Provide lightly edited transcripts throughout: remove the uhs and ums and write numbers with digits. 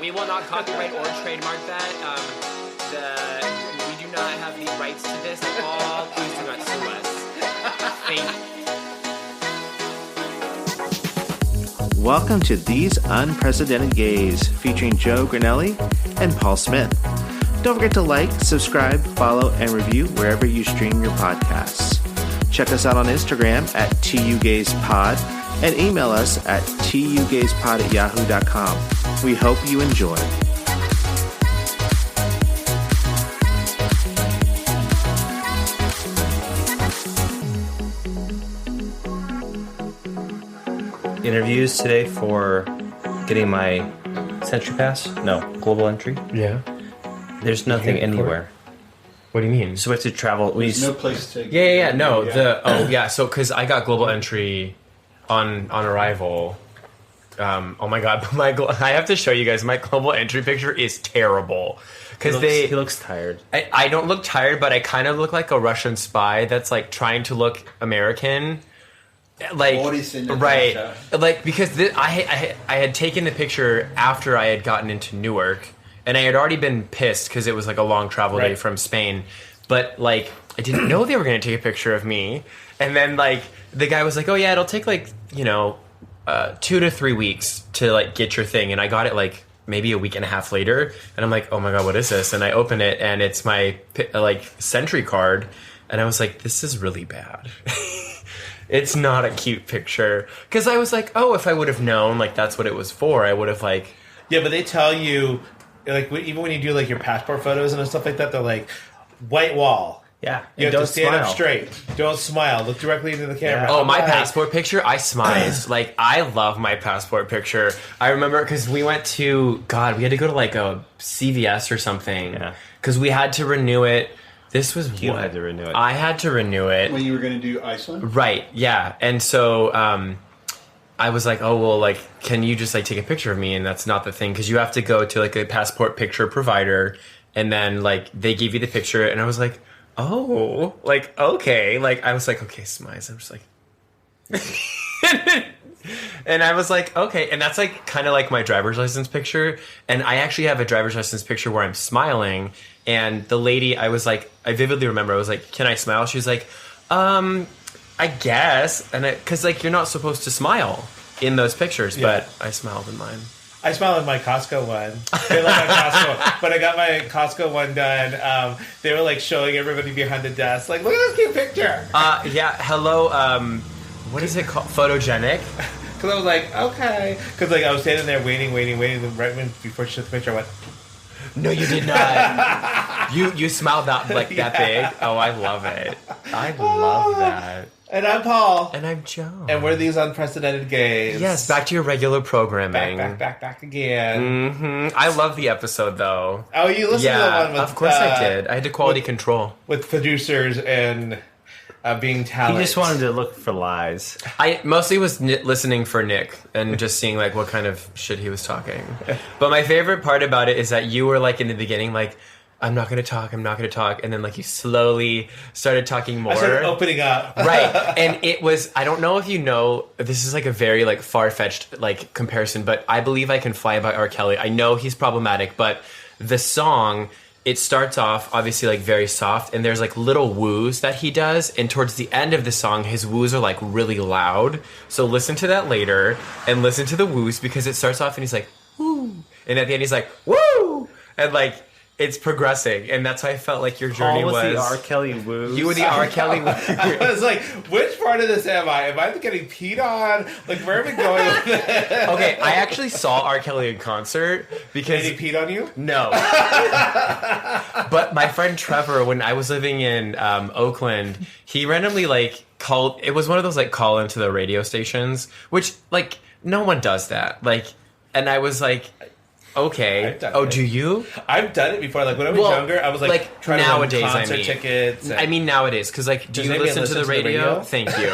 We will not copyright or trademark that. We do not have the rights to this at all. Please do not sue us. Thank you. Welcome to These Unprecedented Gays, featuring Joe Granelli and Paul Smith. Don't forget to like, subscribe, follow, and review wherever you stream your podcasts. Check us out on Instagram at tugayspod and email us at tugayspod@yahoo.com. We hope you enjoy. Interviews today for getting my Century Pass? No, Global Entry. Yeah. There's nothing anywhere. What do you mean? So we have to travel. There's no place to... Yeah. So because I got Global Entry on arrival. Oh my God. I have to show you guys. My Global Entry picture is terrible. Because he looks tired. I don't look tired, but I kind of look like a Russian spy that's like trying to look American. Like, right. Like, because I had taken the picture after I had gotten into Newark. And I had already been pissed because it was like a long travel day from Spain. But like, I didn't know they were going to take a picture of me. And then like, the guy was like, oh yeah, it'll take like, 2 to 3 weeks to like get your thing. And I got it like maybe a week and a half later. And I'm like, oh my God, what is this? And I open it and it's my like Century card. And I was like, this is really bad. It's not a cute picture. Because I was like, oh, if I would have known like that's what it was for, I would have like... Yeah, but they tell you... Like, even when you do, like, your passport photos and stuff like that, they're like, white wall. Yeah. You have to stand up straight. Don't smile. Look directly into the camera. Yeah. Oh, my passport picture, I smiled. Like, I love my passport picture. I remember, because we went to, God, we had to go to, like, a CVS or something. Yeah. Because we had to renew it. This was You had to renew it. I had to renew it. When you were going to do Iceland? Right, yeah. And so... I was like, oh, well, like, can you just, like, take a picture of me? And that's not the thing, because you have to go to, like, a passport picture provider, and then, like, they give you the picture, and I was like, oh, like, okay. Like, I was like, okay, smiles. I'm just like... And I was like, okay. And that's, like, kind of like my driver's license picture, and I actually have a driver's license picture where I'm smiling, and the lady, I was like, I vividly remember, I was like, can I smile? She was like, I guess, and because like you're not supposed to smile in those pictures, but I smiled in mine. I smiled in my Costco one. They love my Costco, but I got my Costco one done. They were like showing everybody behind the desk, like, look at this cute picture. Yeah. Hello. What is it called? Photogenic. Because I was like, okay. Because like I was standing there waiting. Right before she took the picture, I went. No, you did not. You smiled that like that big. Oh, I love it. I love that. And I'm Paul. And I'm Joe. And we're These Unprecedented Gays. Yes, back to your regular programming. Back again. Mm-hmm. I love the episode, though. Oh, you listened to the one with... of course I did. I had to quality control. With producers and being talented. He just wanted to look for lies. I mostly was listening for Nick and just seeing, like, what kind of shit he was talking. But my favorite part about it is that you were, like, in the beginning, like... I'm not going to talk. And then, like, you slowly started talking more. I started opening up. Right. And it was, I don't know if you know, this is, like, a very, like, far-fetched, like, comparison, but I Believe I Can Fly by R. Kelly. I know he's problematic, but the song, it starts off, obviously, like, very soft, and there's, like, little woos that he does, and towards the end of the song, his woos are, like, really loud. So listen to that later, and listen to the woos, because it starts off, and he's like, woo. And at the end, he's like, woo. And, like... It's progressing, and that's how I felt like your journey was. The R. Kelly woo. You were the R. Kelly woo. I was like, which part of this am I? Am I getting peed on? Like, where am I going with this? Okay, I actually saw R. Kelly in concert because... Did he peed on you? No. But my friend Trevor, when I was living in Oakland, he randomly, like, called... It was one of those, like, call into the radio stations, which, like, no one does that. Like, and I was like... Okay. Oh, do you? I've done it before. Like when I was younger, I was like trying nowadays, to win concert tickets. I mean nowadays, because like, do you listen to the radio? Thank you.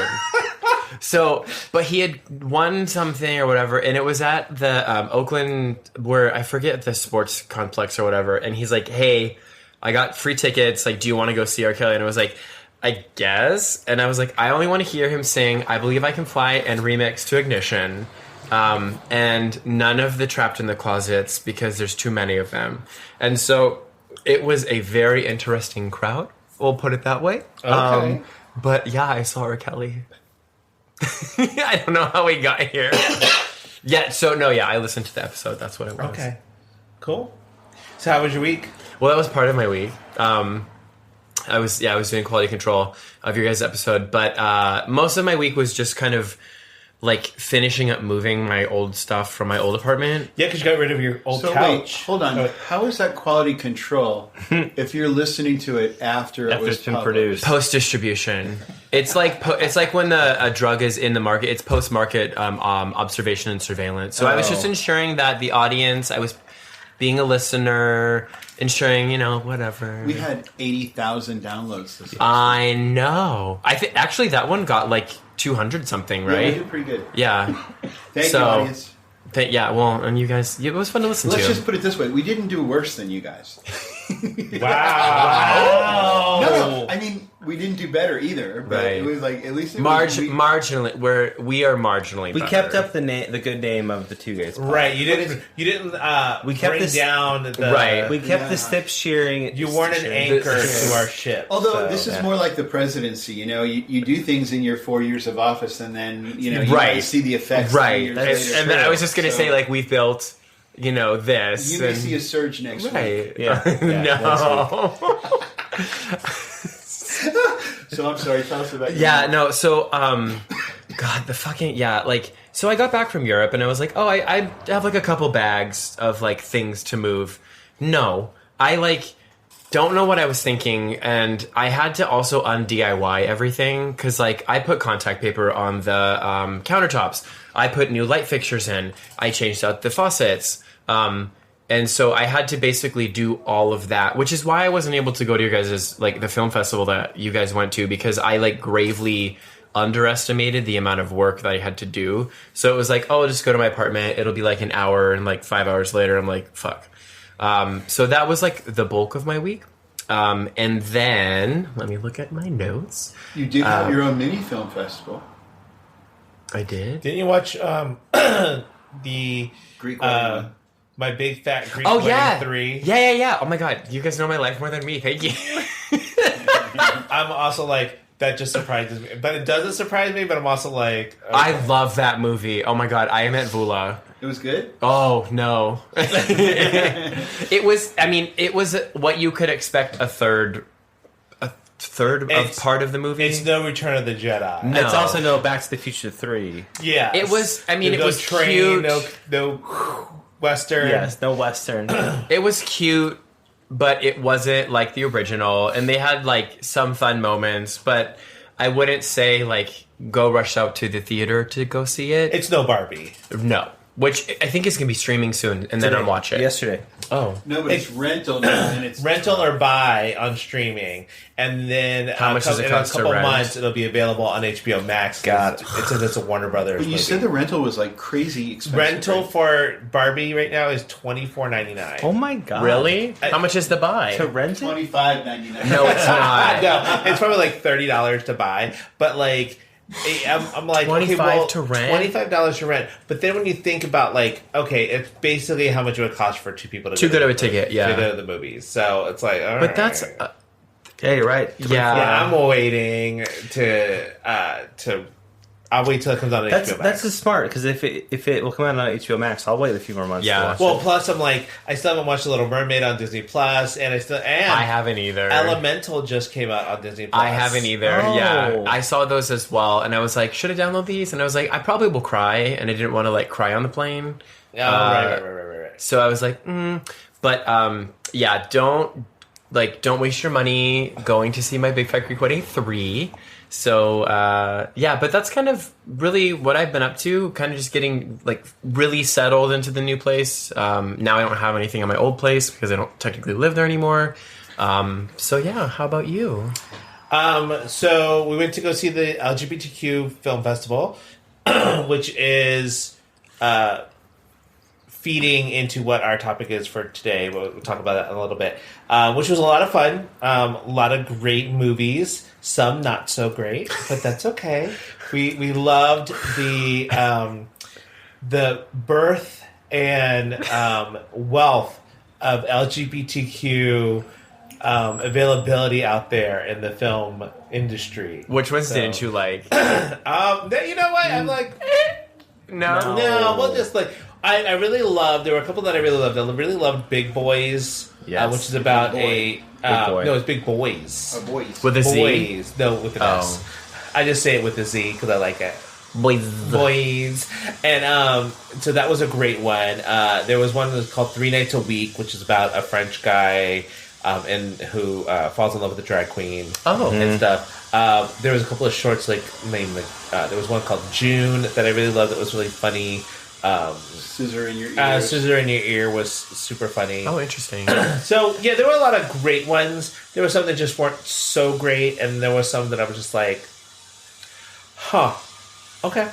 So, but he had won something or whatever, and it was at the Oakland, where I forget the sports complex or whatever. And he's like, "Hey, I got free tickets. Like, do you want to go see R. Kelly?" And I was like, "I guess." And I was like, "I only want to hear him sing 'I Believe I Can Fly' and remix to Ignition." and none of the Trapped in the Closets because there's too many of them. And so it was a very interesting crowd. We'll put it that way. Okay. But yeah, I saw R. Kelly. I don't know how we got here. I listened to the episode. That's what it was. Okay. Cool. So how was your week? Well, that was part of my week. I was doing quality control of your guys' episode, but most of my week was just kind of like finishing up moving my old stuff from my old apartment. Yeah, because you got rid of your old couch. Wait, hold on. How is that quality control if you're listening to it after it was it's been published? produced? Post distribution. It's like when a drug is in the market. It's post market observation and surveillance. So I was just ensuring that the audience. I was being a listener, ensuring whatever. We had 80,000 downloads this episode. I know. I think actually that one got like 200 something, right? Yeah, we did pretty good. Yeah. Thank you, audience. And you guys, it was fun to listen Let's to. just put it this way. We didn't do worse than you guys. Wow. No, I mean, we didn't do better either. But Right. it was like, at least it marginally, we are marginally We better. kept up the good name of the Two Gays. Right, you didn't. We kept bring this- down the. Right. We kept the steps shearing. You weren't an anchor to our ship. Although so. this is more like the presidency, you do things in your 4 years of office, and then you Right. might see the effects. Right. 10 years And later. then I was just going to So, say, like, we built, this. you may and- see a surge next week. Right. Yeah. No. So I'm sorry. Tell us about your Yeah, no, so, God, the fucking, so I got back from Europe and I was like, oh, I have like a couple bags of like things to move. No, I don't know what I was thinking, and I had to also un-DIY everything, because like I put contact paper on the countertops, I put new light fixtures in, I changed out the faucets, and so I had to basically do all of that, which is why I wasn't able to go to your guys' like the film festival that you guys went to, because I like gravely underestimated the amount of work that I had to do. So it was like, oh, I'll just go to my apartment, it'll be like an hour, and like 5 hours later I'm like, fuck. So that was like the bulk of my week. And then let me look at my notes. You did have your own mini film festival. I did. Didn't you watch the Greek wedding. My Big Fat Greek Oh Wedding yeah, 3? yeah. Oh my god, you guys know my life more than me. Thank you. I'm also like, that just surprises me, but it doesn't surprise me. But I'm also like, okay. I love that movie. Oh my god, I am at Vula. It was good. Oh no, it was. I mean, it was what you could expect a third of part of the movie. It's no Return of the Jedi. No. It's also no Back to the Future 3. Yeah, It was. I mean, There's it no was train, cute. no Western. Yes, no Western. It was cute, but it wasn't like the original. And they had like some fun moments, but I wouldn't say like go rush out to the theater to go see it. It's no Barbie. No. Which I think is going to be streaming soon, and then I'll watch it. Yesterday. Oh. No, but it's rental now, and it's Rental or buy on streaming, and then How much does it in cost a to couple rent? months it'll be available on HBO Max. God. It's a Warner Brothers. But you movie. said the rental was like crazy expensive. rental right? for Barbie right now is $24.99. Oh my god. Really? How much is the buy? To rent it? $25.99. No, it's not. No, it's probably like $30 to buy, but like. I'm like okay, well, $25 to rent? $25 to rent. But then when you think about like, okay, it's basically how much it would cost for two people to Too go good to of a the ticket, movies, yeah. to go to the movies. So it's like, all But right. that's Yeah, you're right. yeah. I'm waiting I'll wait till it comes out on HBO Max. That's just smart, because if it will come out on HBO Max, I'll wait a few more months. Yeah. To watch well, it. plus I'm like, I still haven't watched The Little Mermaid on Disney Plus, and I haven't either. Elemental just came out on Disney Plus. I haven't either. Oh. Yeah, I saw those as well, and I was like, should I download these? And I was like, I probably will cry, and I didn't want to like cry on the plane. Oh, right. So I was like, but yeah, don't waste your money going to see My Big Fat Greek Wedding 3. So yeah, but that's kind of really what I've been up to. Kind of just getting like really settled into the new place. Now I don't have anything on my old place because I don't technically live there anymore. So yeah, how about you? So we went to go see the LGBTQ Film Festival, which is feeding into what our topic is for today. We'll talk about that in a little bit. Which was a lot of fun. A lot of great movies. Some not so great, but that's okay. We loved the the birth and wealth of LGBTQ availability out there in the film industry. Which ones didn't you like? You know what? I'm like, No. Well, just like I really loved. There were a couple that I really loved. I really loved Big Boys, which is about Big no, it's Big Boys. Boys. With a Z? Boys. No, with an S. I just say it with a Z because I like it. Boys. And so that was a great one. There was one that was called 3 Nights a Week, which is about a French guy and who falls in love with a drag queen and stuff. There was a couple of shorts there was one called June that I really loved that was really funny. Scissor in Your Ear. Scissor in Your Ear was super funny. Oh, interesting. So, yeah, there were a lot of great ones. There were some that just weren't so great, and there were some that I was just like, okay.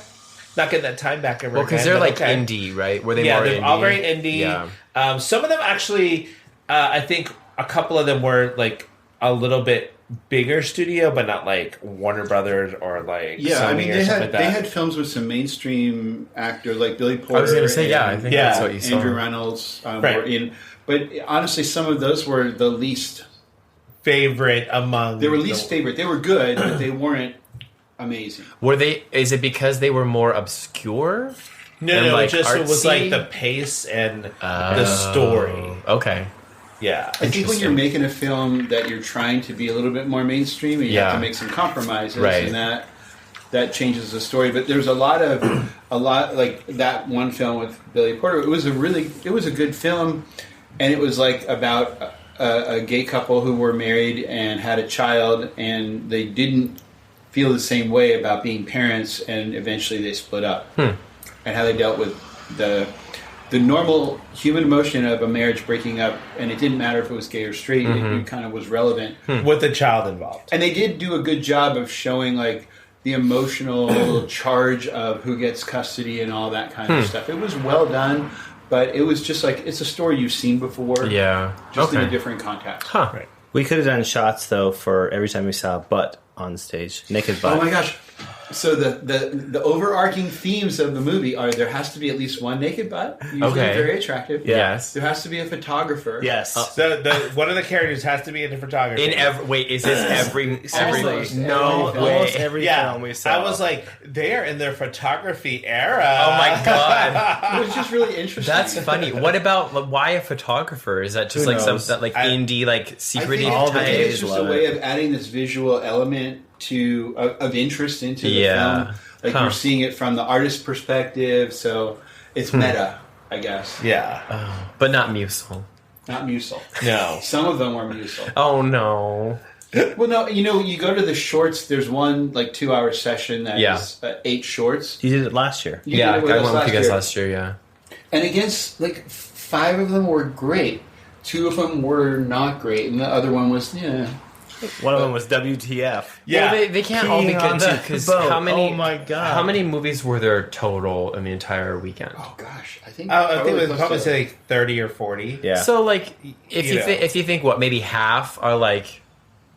Not getting that time back ever again. Well, because they're like okay. indie, right? Were they Yeah, more they're indie? all very indie. Yeah. Some of them actually, I think a couple of them were like a little bit bigger studio, but not like Warner Brothers or like Sony I mean or they something had like that. they had films with some mainstream actors like Billy Porter. I was going to say, I and think that's what you saw. Andrew Reynolds Right. were in, but honestly, some of those were the least favorite among. They were least favorite. They were good, but they weren't amazing. Were they? Is it because they were more obscure? No, and, like, just it was artsy? like the pace and the story. Okay. Yeah, I think when you're making a film that you're trying to be a little bit more mainstream, and you have to make some compromises, Right. and that changes the story. But there's a lot like that one film with Billy Porter. It was a good film, and it was like about a gay couple who were married and had a child, and they didn't feel the same way about being parents, and eventually they split up, and how they dealt with the normal human emotion of a marriage breaking up, and it didn't matter if it was gay or straight, it kind of was relevant. with the child involved. And they did do a good job of showing like the emotional charge of who gets custody and all that kind of stuff. It was well done, but it was just like, it's a story you've seen before. Yeah. Just in a different context. Huh. Right. We could have done shots though for every time we saw a butt on stage, naked butt. Oh my gosh. So the overarching themes of the movie are there has to be at least one naked butt, usually very attractive. Yes. There has to be a photographer. Yes. One of the characters has to be a photographer. Is this every Almost no every way. Almost every film we saw. I was like, they are in their photography era. Oh my god. It was just really interesting. That's funny. What about why a photographer? Is that just Who like some knows? that like indie like secret all the I think gays it's just love a way it. of adding this visual element of interest into the Yeah. film. Like you're seeing it from the artist's perspective, so it's meta, I guess. Yeah. but not Musel. Not Musel. No. Some of them were Musel. Oh no. Well, no, you go to the shorts. There's one like 2-hour session that is 8 shorts. You did it last year. You Yeah, I did it with us went with you guys last year. Yeah. And against like 5 of them were great. 2 of them were not great, and the other one was One of them was WTF. Yeah. Well, they can't all be Peeing on good the too. Because boat. how many? Oh my God. How many movies were there total in the entire weekend? Oh gosh, I think I think it was close probably to- say like 30 or 40. Yeah. So like, if You you know. if you think what maybe half are like,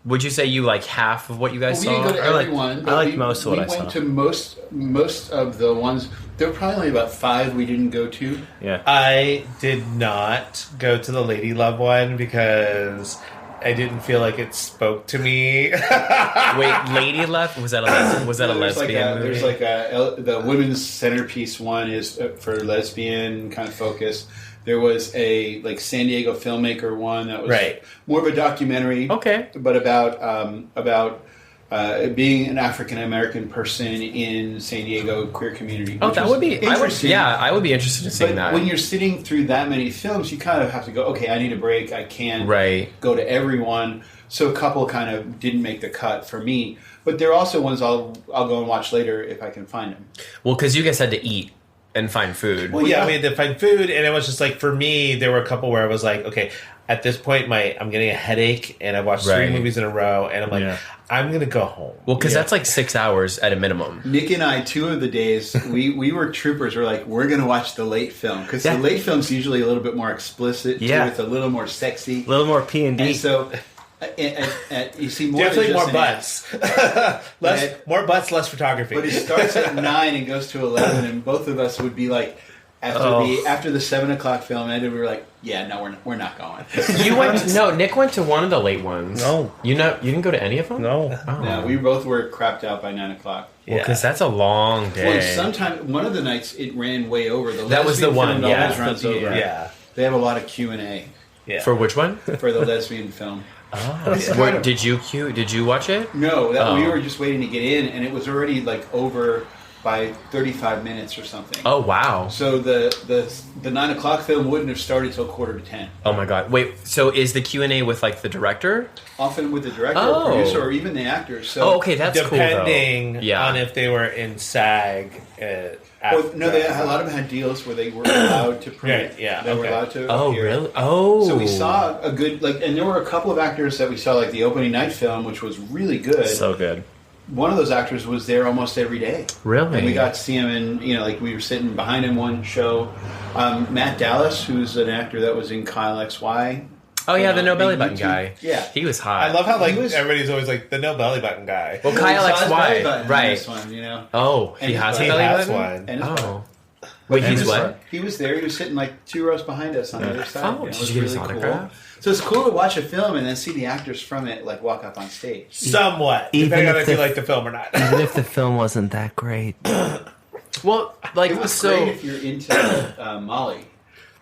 would you say you like half of what you guys Well, we saw? didn't go to I like- everyone. I liked most of what I We saw. went to most of the ones. There were probably only about 5 we didn't go to. Yeah. I did not go to the Lady Love one because I didn't feel like it spoke to me. Wait, Lady Love was that a There's lesbian movie? There's like the women's centerpiece one is for lesbian kind of focus. There was a like San Diego filmmaker one that was Right. more of a documentary. Okay. But about being an African American person in San Diego queer community. Oh, which that was would be interesting. I would be interested in seeing But that. when you're sitting through that many films, you kind of have to go, okay, I need a break. I can't Right. go to everyone. So a couple kind of didn't make the cut for me. But there are also ones I'll go and watch later if I can find them. Well, because you guys had to eat and find food. Well, yeah, we had to find food, and it was just like, for me, there were a couple where I was like, okay, at this point, I'm getting a headache, and I've watched 3 Right. movies in a row, and I'm like, Yeah. I'm going to go home. Well, because that's like 6 hours at a minimum. Nick and I, 2 of the days, we were troopers. We're like, we're going to watch the late film. Because the late film's usually a little bit more explicit. Yeah. Too. It's a little more sexy. A little more P&D. And so You see more definitely than more just butts. More butts, less photography. But it starts at 9 and goes to 11, and both of us would be like, after the 7 o'clock film ended, we were like, yeah, no, we're not going. Nick went to one of the late ones. No. You didn't go to any of them? No. Oh. No, we both were crapped out by 9 o'clock. Well, because that's a long day. Well, sometime one of the nights it ran way over. That was the one, film yeah. always runs over. Yeah. They have a lot of Q&A For which one? for the lesbian film. Did you watch it? No, we were just waiting to get in, and it was already like over by 35 minutes or something. Oh wow! So the 9 o'clock film wouldn't have started till 9:45. Oh my god! Wait, so is the Q&A with like the director? Often with the director or producer or even the actors. So okay, that's depending cool, on if they were in SAG. A lot of them had deals where they were allowed to print. They were allowed to. Oh appear. really? Oh, so we saw a good and there were a couple of actors that we saw like the opening night film, which was really good. So good. One of those actors was there almost every day. Really? And we got to see him in, like we were sitting behind him one show. Matt Dallas, who's an actor that was in Kyle XY. Oh yeah, the no belly button guy. Yeah, he was hot. I love how everybody's always like the no belly button guy. Well, Kyle XY, right? This one, Oh, he has a belly button. And oh, wait, he's what? He was there. He was sitting like 2 rows behind us on the other side. Oh, did you get his autograph? So it's cool to watch a film and then see the actors from it like walk up on stage. Somewhat, depending on if you like the film or not. Even if the film wasn't that great. Well, like it was great if you're into Molly.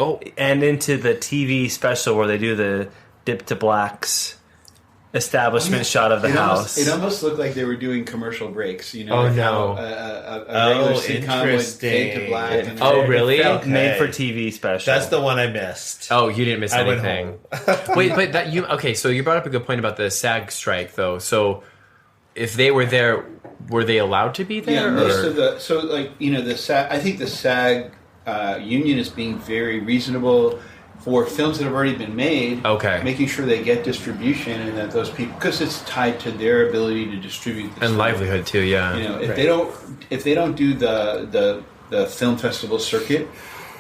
Oh, and into the TV special where they do the dip to blacks establishment shot of the house. It almost looked like they were doing commercial breaks. Oh like no! A regular sitcom would fade to black. Really? Made for TV special. That's the one I missed. Oh, you didn't miss anything. Wait, but okay? So you brought up a good point about the SAG strike, though. So if they were there, were they allowed to be there? Yeah, most of the the SAG. I think the SAG union is being very reasonable for films that have already been made. Okay, making sure they get distribution and that those people, because it's tied to their ability to distribute this and livelihood too. Yeah, if they don't do the film festival circuit,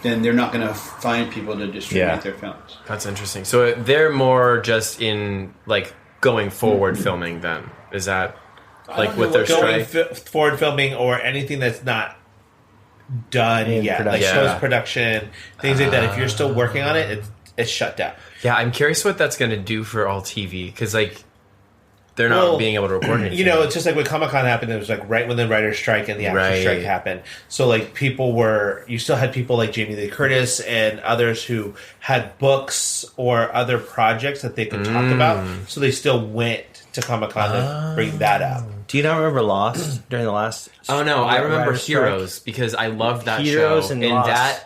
then they're not going to find people to distribute their films. That's interesting. So they're more just in like going forward filming. Then is that like with their going strike? Forward filming or anything that's not done yet, like post production, things like that. If you're still working on it, it's shut down. Yeah, I'm curious what that's going to do for all TV because like they're not being able to record anything. It's just like when Comic-Con happened, it was like right when the writer's strike and the actor's strike happened. So like you still had people like Jamie Lee Curtis and others who had books or other projects that they could talk about. So they still went to Comic-Con to bring that up. Do you not remember Lost during the last? Oh no, I remember Heroes because I loved that show. And that,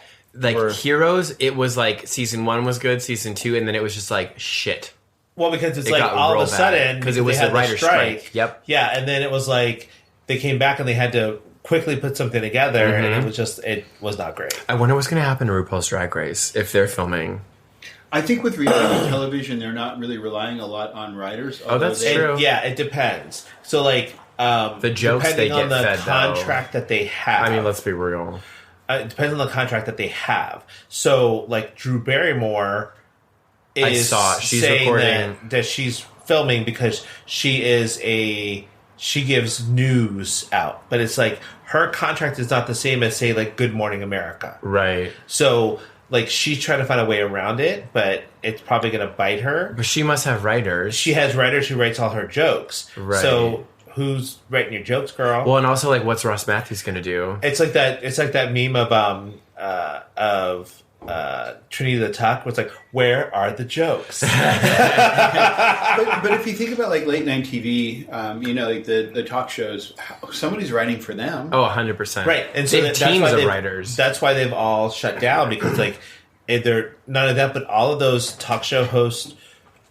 Heroes, it was like season 1 was good, season 2, and then it was just like shit. Well, because it's like all of a sudden because it was the writer's strike. Yep. Yeah, and then it was like they came back and they had to quickly put something together, and it was not great. I wonder what's going to happen to RuPaul's Drag Race if they're filming. I think with reality television, they're not really relying a lot on writers. Oh, that's true. It depends. So, like, the jokes they get on the fed, contract that they have. I mean, let's be real. It depends on the contract that they have. So, like, Drew Barrymore is saying that she's filming because she gives news out. But it's like her contract is not the same as, say, like Good Morning America. Right. So, like, she's trying to find a way around it, but it's probably going to bite her. But she must have writers. She has writers who writes all her jokes. Right. So who's writing your jokes, girl? Well, and also, like, what's Ross Matthews going to do? It's like that meme of Trinity the Tuck, where it's like, where are the jokes? but if you think about like late night TV, like the talk shows, somebody's writing for them. Oh, 100%. Right, and so that's teams of writers. That's why they've all shut down because like they're none of that, but all of those talk show hosts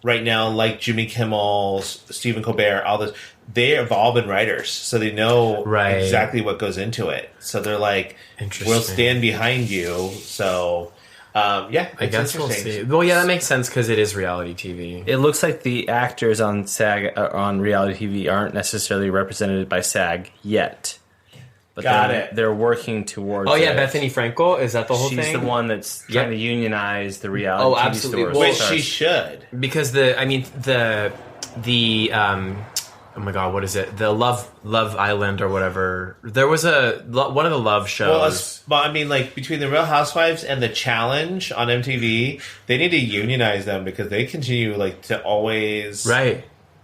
right now, like Jimmy Kimmel, Stephen Colbert, all those. They have all been writers, so they know exactly what goes into it. So they're like, we'll stand behind you. So, I guess we'll see. Well, yeah, that makes sense because it is reality TV. It looks like the actors on SAG on reality TV aren't necessarily represented by SAG yet. But Got it. They're working towards. Oh yeah, it. Bethany Frankel, is that the whole She's thing? the one that's trying to unionize the reality Oh, TV absolutely. stores. Well, Which she should. Because oh my god, what is it? The Love Island or whatever. There was one of the Love shows. Well, I mean, like between the Real Housewives and the Challenge on MTV, they need to unionize them because they continue like to always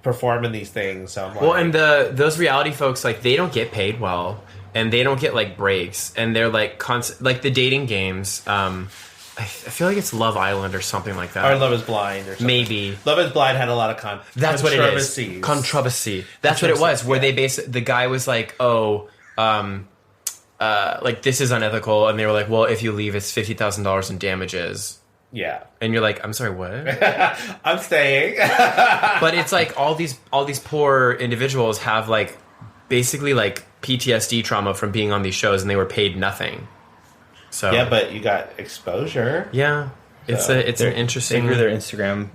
perform in these things. So I'm like, well, and those reality folks, like, they don't get paid well, and they don't get like breaks, and they're like like the dating games. I feel like it's Love Island or something like that. or Love Is Blind or something. Maybe. Love Is Blind had a lot of That's what it is. controversies. Controversy. That's what it was. Where they the guy was like, like, this is unethical, and they were like, well, if you leave, it's $50,000 in damages. Yeah. And you're like, I'm sorry, what? I'm staying. But it's like all these poor individuals have like basically like PTSD trauma from being on these shows, and they were paid nothing. So Yeah, but you got exposure. yeah, it's an interesting. They grew their Instagram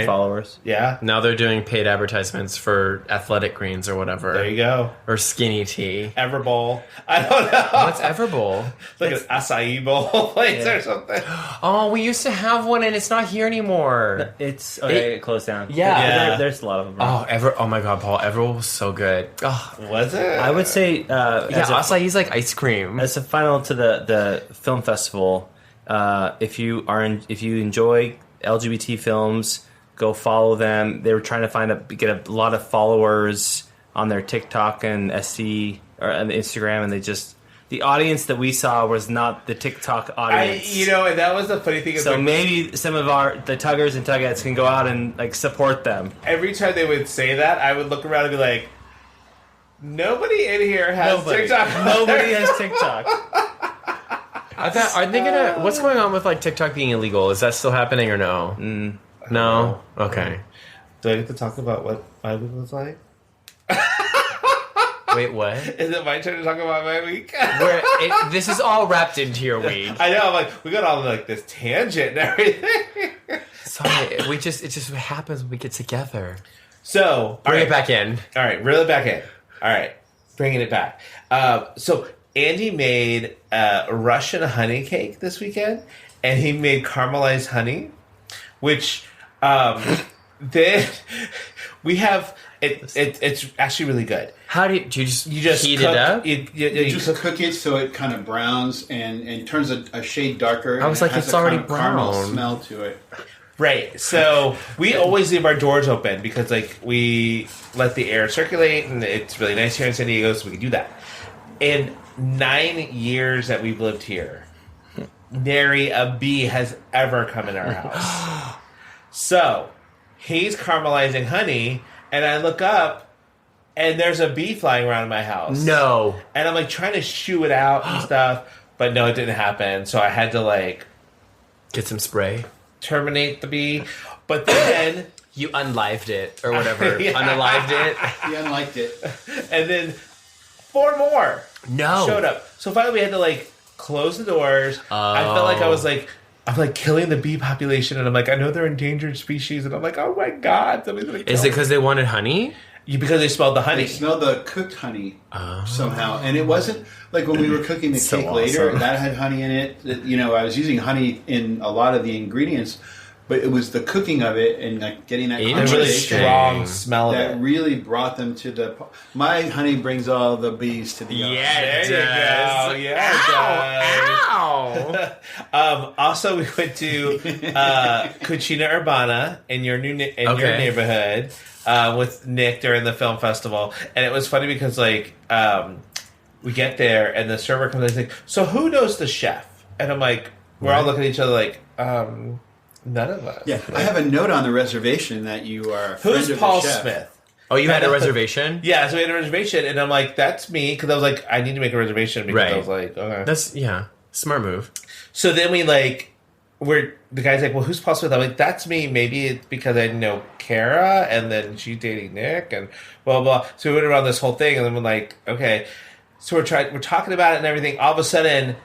followers. Yeah. Now they're doing paid advertisements for Athletic Greens or whatever. There you go. Or Skinny Tea. Everbowl. I don't know. What's Everbowl? Like an acai bowl place or something. Oh, we used to have one, and it's not here anymore. It's it closed down. Yeah. There's a lot of them. Oh my god, Paul, Everbowl was so good. Oh, Was it? I would say acai's like ice cream. as a final to the film festival. If you enjoy LGBT films, go follow them. They were trying to get a lot of followers on their TikTok and SC or on Instagram, and the audience that we saw was not the TikTok audience. And that was the funny thing. So maybe some of the tuggers and tuggettes can go out and like support them. Every time they would say that, I would look around and be like, nobody in here has TikTok. Nobody has TikTok. Are they gonna? What's going on with like TikTok being illegal? Is that still happening or no? No. Okay. Do I get to talk about what my week was like? Wait, what? Is it my turn to talk about my week? This is all wrapped into your week. I know. I'm like, we got all like this tangent and everything. Sorry, it just happens when we get together. So Bring it back in. All right, reel it back in. All right, bringing it back. So Andy made Russian honey cake this weekend, and he made caramelized honey, which then we have. It's actually really good. How do you just heat cook, it up? You just cook it so it kind of browns and turns a shade darker. I was like, it's already brown. Caramel smell to it. Right. So we always leave our doors open because like we let the air circulate, and it's really nice here in San Diego, so we can do that. In 9 years that we've lived here, nary a bee has ever come in our house. So he's caramelizing honey, and I look up, and there's a bee flying around in my house. No. And I'm like trying to shoo it out and stuff, but no, it didn't happen. So I had to like Get some spray. terminate the bee. But then You unlived it or whatever. Yeah. Unalived it. He unliked it. and then 4 more No. showed up. So finally we had to like close the doors. I felt like I'm like killing the bee population, and I'm like, I know they're endangered species, and I'm like, oh my god, somebody's gonna kill Is it me. because they wanted honey? Because they smelled the honey? They smelled the cooked honey somehow, and it wasn't like when we were cooking the cake later. awesome. That had honey in it. I was using honey in a lot of the ingredients, but it was the cooking of it and like getting that A really conversation strong smell of that it. really brought them to the. My honey brings all the bees to the yard. There you go. Yeah, Ow. also, we went to Cucina Urbana in your your neighborhood with Nick during the film festival, and it was funny because like we get there and the server comes in and he's like, "So who knows the chef?" And I'm like, we're all looking at each other like, none of us. Yeah, I have a note on the reservation that you are a friend Who's of Paul the chef. Smith? Oh, you had a reservation? Yeah, so we had a reservation, and I'm like, that's me, because I was like, I need to make a reservation because I was like, okay. That's, smart move. So then the guy's like, well, who's Paul Smith? I'm like, that's me. Maybe it's because I know Kara, and then she's dating Nick, and blah, blah. So we went around this whole thing, and then we're like, okay. So we're talking about it and everything. All of a sudden,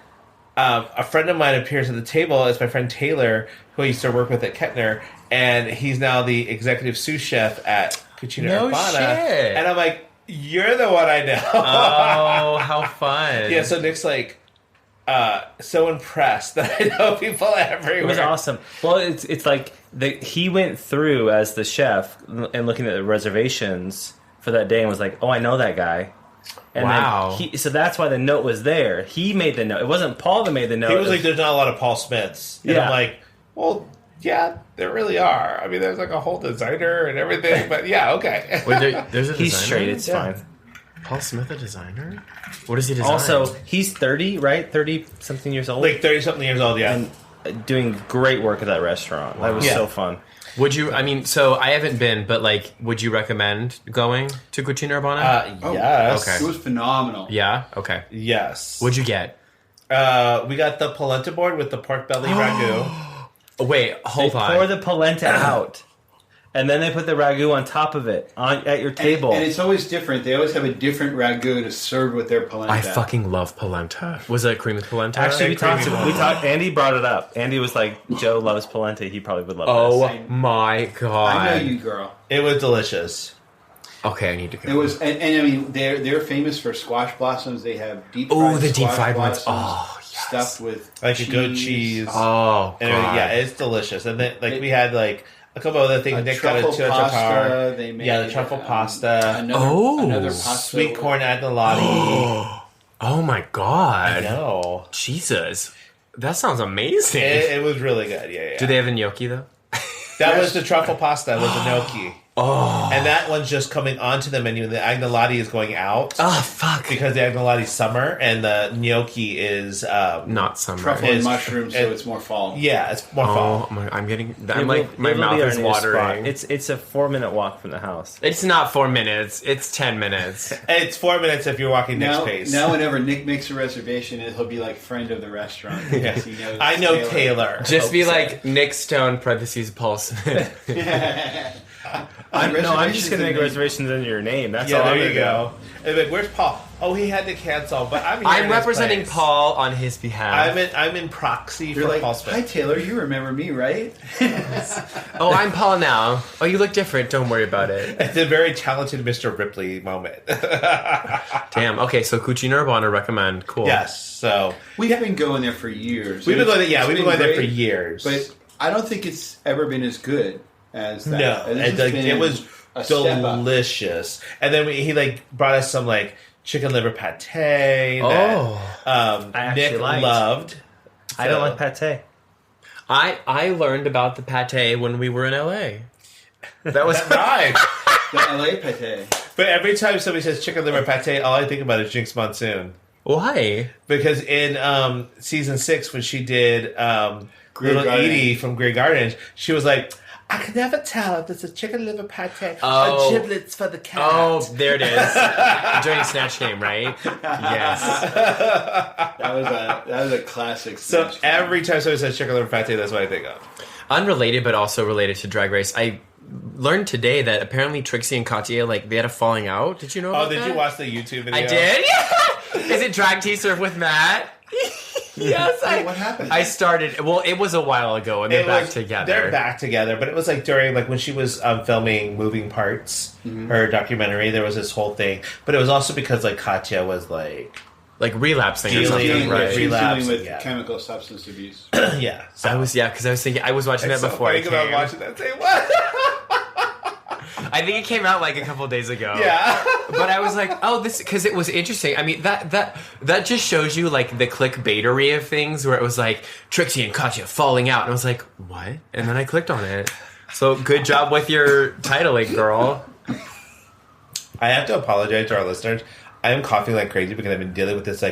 a friend of mine appears at the table. It's my friend Taylor, who I used to work with at Kettner, and he's now the executive sous chef at Cucina Urbana. Shit. And I'm like, You're the one I know. Oh, how fun. Yeah, so Nick's like, so impressed that I know people everywhere. It was awesome. Well, it's like he went through as the chef and looking at the reservations for that day and was like, oh, I know that guy. And wow. So that's why the note was there. He made the note. It wasn't Paul that made the note. He was like, there's not a lot of Paul Smiths. And I'm like, well, yeah, there really are. I mean, there's like a whole designer and everything, but yeah, okay. Wait, there's a designer? He's straight, it's fine. Paul Smith, a designer? What does he design? Also, he's 30, right? 30-something years old? Like 30-something years old, yeah. And doing great work at that restaurant. Wow. That was so fun. Would you, I mean, so I haven't been, but like, would you recommend going to Cucina Urbana? Yes. Okay. It was phenomenal. Yeah? Okay. Yes. What'd you get? We got the polenta board with the pork belly ragu. Wait, hold on. They pour the polenta out, and then they put the ragu on top of it at your table. And it's always different. They always have a different ragu to serve with their polenta. I fucking love polenta. Was it cream with polenta? Actually, we talked. Andy brought it up. Andy was like, "Joe loves polenta. He probably would love this." Oh my god! I know you, girl. It was delicious. Okay, I need to go. It was, and I mean, they're famous for squash blossoms. They have deep fried the deep fried ones. blossoms Oh, yes. stuffed with Like cheese. a goat cheese. Oh, and god. yeah, it's delicious. And then we had like a couple other things. Nick got a truffle pasta. They made the truffle pasta. Another pasta. Sweet corn agnolotti. Oh my god! I know. Jesus, that sounds amazing. It was really good. Yeah. Do they have a gnocchi though? That was the truffle pasta with the gnocchi. Oh, And that one's just coming onto the menu. The agnolotti is going out. Oh fuck! Because the agnolotti's summer and the gnocchi is not summer. Truffle and mushrooms, so it's more fall. Yeah, it's more fall. I'm getting. My mouth is watering. It's a 4-minute walk from the house. It's not 4 minutes. It's 10 minutes. It's 4 minutes if you're walking Nick's Now, pace. now, whenever Nick makes a reservation, he'll be like friend of the restaurant. Because he knows I know Taylor. Just be like Nick Stone parentheses Paul Smith. I'm just gonna make reservations under your name. That's all. There I'm you go. And like, where's Paul? Oh, he had to cancel, but I'm here. I'm in his representing place. Paul on his behalf. I'm in proxy You're for like, Paul Smith. hi Taylor, you remember me, right? Oh, I'm Paul now. Oh, you look different. Don't worry about it. It's a very talented Mr. Ripley moment. Damn. Okay, so Cucina Urbana recommend. Cool. Yes. So We've been going there for years. we've been going there. Yeah, we've been going there for great, years. But I don't think it's ever been as good as that. No, This has been it was a step up. delicious. And then he brought us some chicken liver pate. That, I actually Nick liked. loved. I don't like pate. I learned about the pate when we were in LA. That was Right. The LA pate. But every time somebody says chicken liver pate, all I think about is Jinx Monsoon. Why? Because in season 6, when she did Little Garden. Edie from Grey Gardens, she was like, I can never tell if it's a chicken liver pate Oh. or giblets for the cat. Oh, there it is. During Snatch Game, right? Yes. That was a classic. So Snatch game. every time somebody says chicken liver pate, that's what I think of. Unrelated, but also related to Drag Race. I learned today that apparently Trixie and Katya, they had a falling out. Did you know about that? Oh, did you watch the YouTube video? I did? Yeah. Is it Drag Tea Serve with Matt? Yes. Wait, what happened? I started. Well, it was a while ago, and they're back together. They're back together, but it was during when she was filming Moving Parts, her documentary. There was this whole thing, but it was also because Katya was relapsing or Dealing something, dealing right? with, Relapse, dealing with yeah. chemical substance abuse. yeah. So I was because I was thinking I was watching that before I came. about watching that. Say what? I think it came out a couple days ago. Yeah. But I was like, oh, this because it was interesting. I mean, that just shows you the clickbaitery of things where it was Trixie and Katya falling out, and I was like, what? And then I clicked on it. So good job with your titling, girl. I have to apologize to our listeners. I am coughing like crazy because I've been dealing with this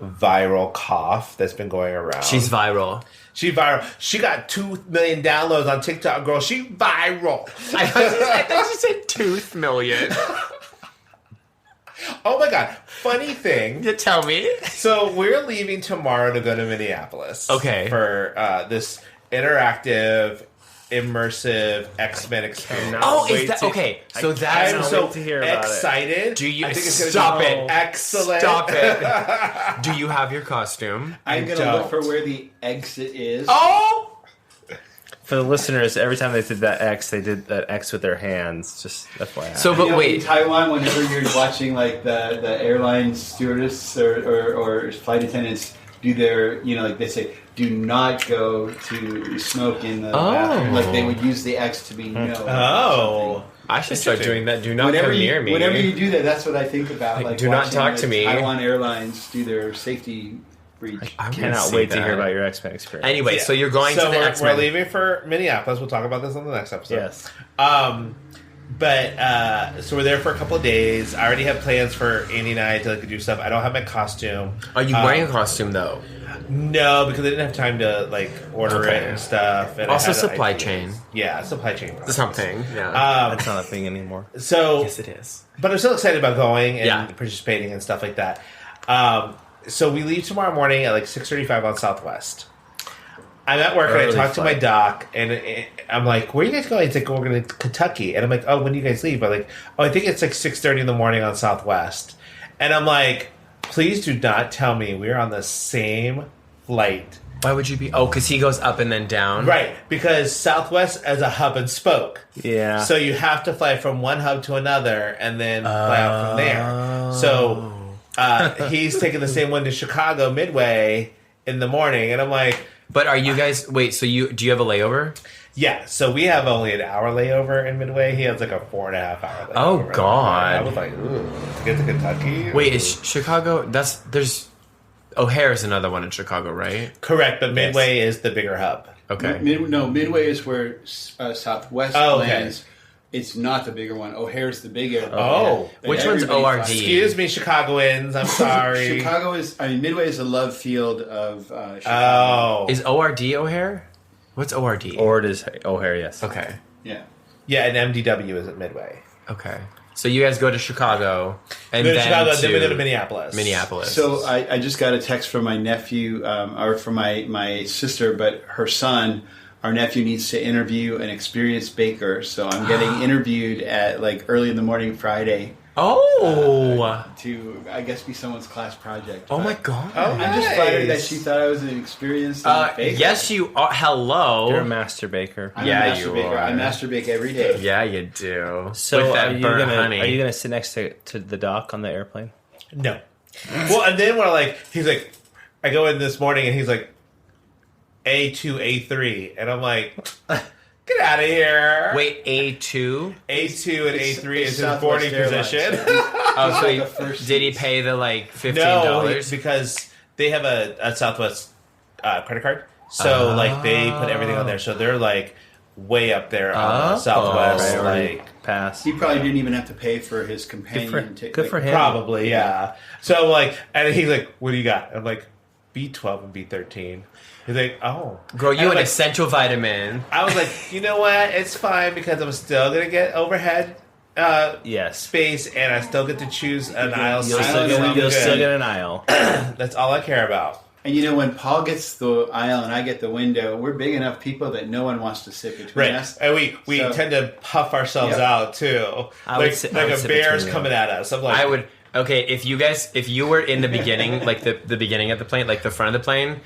viral cough that's been going around. She's viral. She viral. She got 2 million downloads on TikTok, girl. She viral. I thought you said tooth million. Oh my god. Funny thing. You tell me. So we're leaving tomorrow to go to Minneapolis. Okay. For this interactive, immersive X-Men experience. Oh, is that okay? So I'm that's so to hear about it. excited. Do you I think it's gonna stop be it? excellent. Stop it. Do you have your costume? I'm going to don't. look for where the exit is. Oh, For the listeners, every time they did that X with their hands. Just FYI. So, but wait, in Taiwan, whenever you're watching like the airline stewardess or flight attendants do their, like they say, do not go to smoke in the bathroom. Like they would use the X to be no. Oh. I should start doing that. Do not come near me. Whenever you do that, that's what I think about. Like do not talk to me. Taiwan Airlines do their safety breach. I cannot wait to hear about your X-Men experience. Anyway, so you're going to the X-Men. We're leaving for Minneapolis. We'll talk about this on the next episode. Yes. So we're there for a couple of days. I already have plans for Andy and I to do stuff. I don't have my costume. Are you wearing a costume though? No, because I didn't have time to order it and stuff. And also, supply chain. Yeah, supply chain. Problem. Something. Yeah. That's not a thing anymore. So yes, it is. But I'm still excited about going and participating and stuff like that. So we leave tomorrow morning at 6:35 on Southwest. I'm at work and I talk to my doc and I'm like, "Where are you guys going?" He's like, "We're going to Kentucky." And I'm like, "Oh, when do you guys leave?" I'm like, "Oh, I think it's 6:30 in the morning on Southwest." And I'm like, "Please do not tell me we're on the same flight." Why would you be? Oh, because he goes up and then down. Right, because Southwest is a hub and spoke. Yeah. So you have to fly from one hub to another and then fly out from there. So he's taking the same one to Chicago Midway in the morning, and I'm like, but are you guys? Wait, so do you have a layover? Yeah, so we have only an hour layover in Midway. He has a 4.5 hour layover. Oh God! I was like, ooh, to get to Kentucky. Wait, is Chicago? There's O'Hare is another one in Chicago, right? Correct, but Midway is the bigger hub. Okay. Midway is where Southwest lands. It's not the bigger one. O'Hare's the bigger. Oh. Which one's ORD? Excuse me, Chicagoans. I'm sorry. Midway is the love field of Chicago. Oh. Is ORD O'Hare? What's ORD? ORD is O'Hare, yes. Okay. Yeah. Yeah, and MDW is at Midway. Okay. So you guys go to Chicago, and then we go to Minneapolis. So I just got a text from my nephew, or from my sister, but her son. Our nephew needs to interview an experienced baker, so I'm getting interviewed at early in the morning Friday. Oh, to I guess be someone's class project. Oh my God! I'm just flattered that she thought I was an experienced baker. Yes, you are. Hello, you're a master baker. I'm a master baker. I master bake every day. Yeah, you do. So with that burnt honey. Are you gonna sit next to the dock on the airplane? No. Well, and then when he's like, I go in this morning and he's like, A2, A3, and I'm like, get out of here. Wait, A2? A2 and A3 is his boarding position. Oh, so did he pay the $15? No, because they have a Southwest credit card. So they put everything on there. So they're way up there on the Southwest pass. He probably didn't even have to pay for his companion. Good for him. Probably, yeah. So and he's like, "What do you got?" I'm like, B12 and B13. He's like, "Oh, girl, you an essential vitamin." I was like, "You know what? It's fine because I'm still gonna get overhead space, and I still get to choose an aisle. You'll still get an aisle. That's all I care about." And when Paul gets the aisle and I get the window, we're big enough people that no one wants to sit between us. And we tend to puff ourselves out too, like a bear's coming at us. I'm like, I would. Okay, if you were in the beginning, the beginning of the plane, the front of the plane,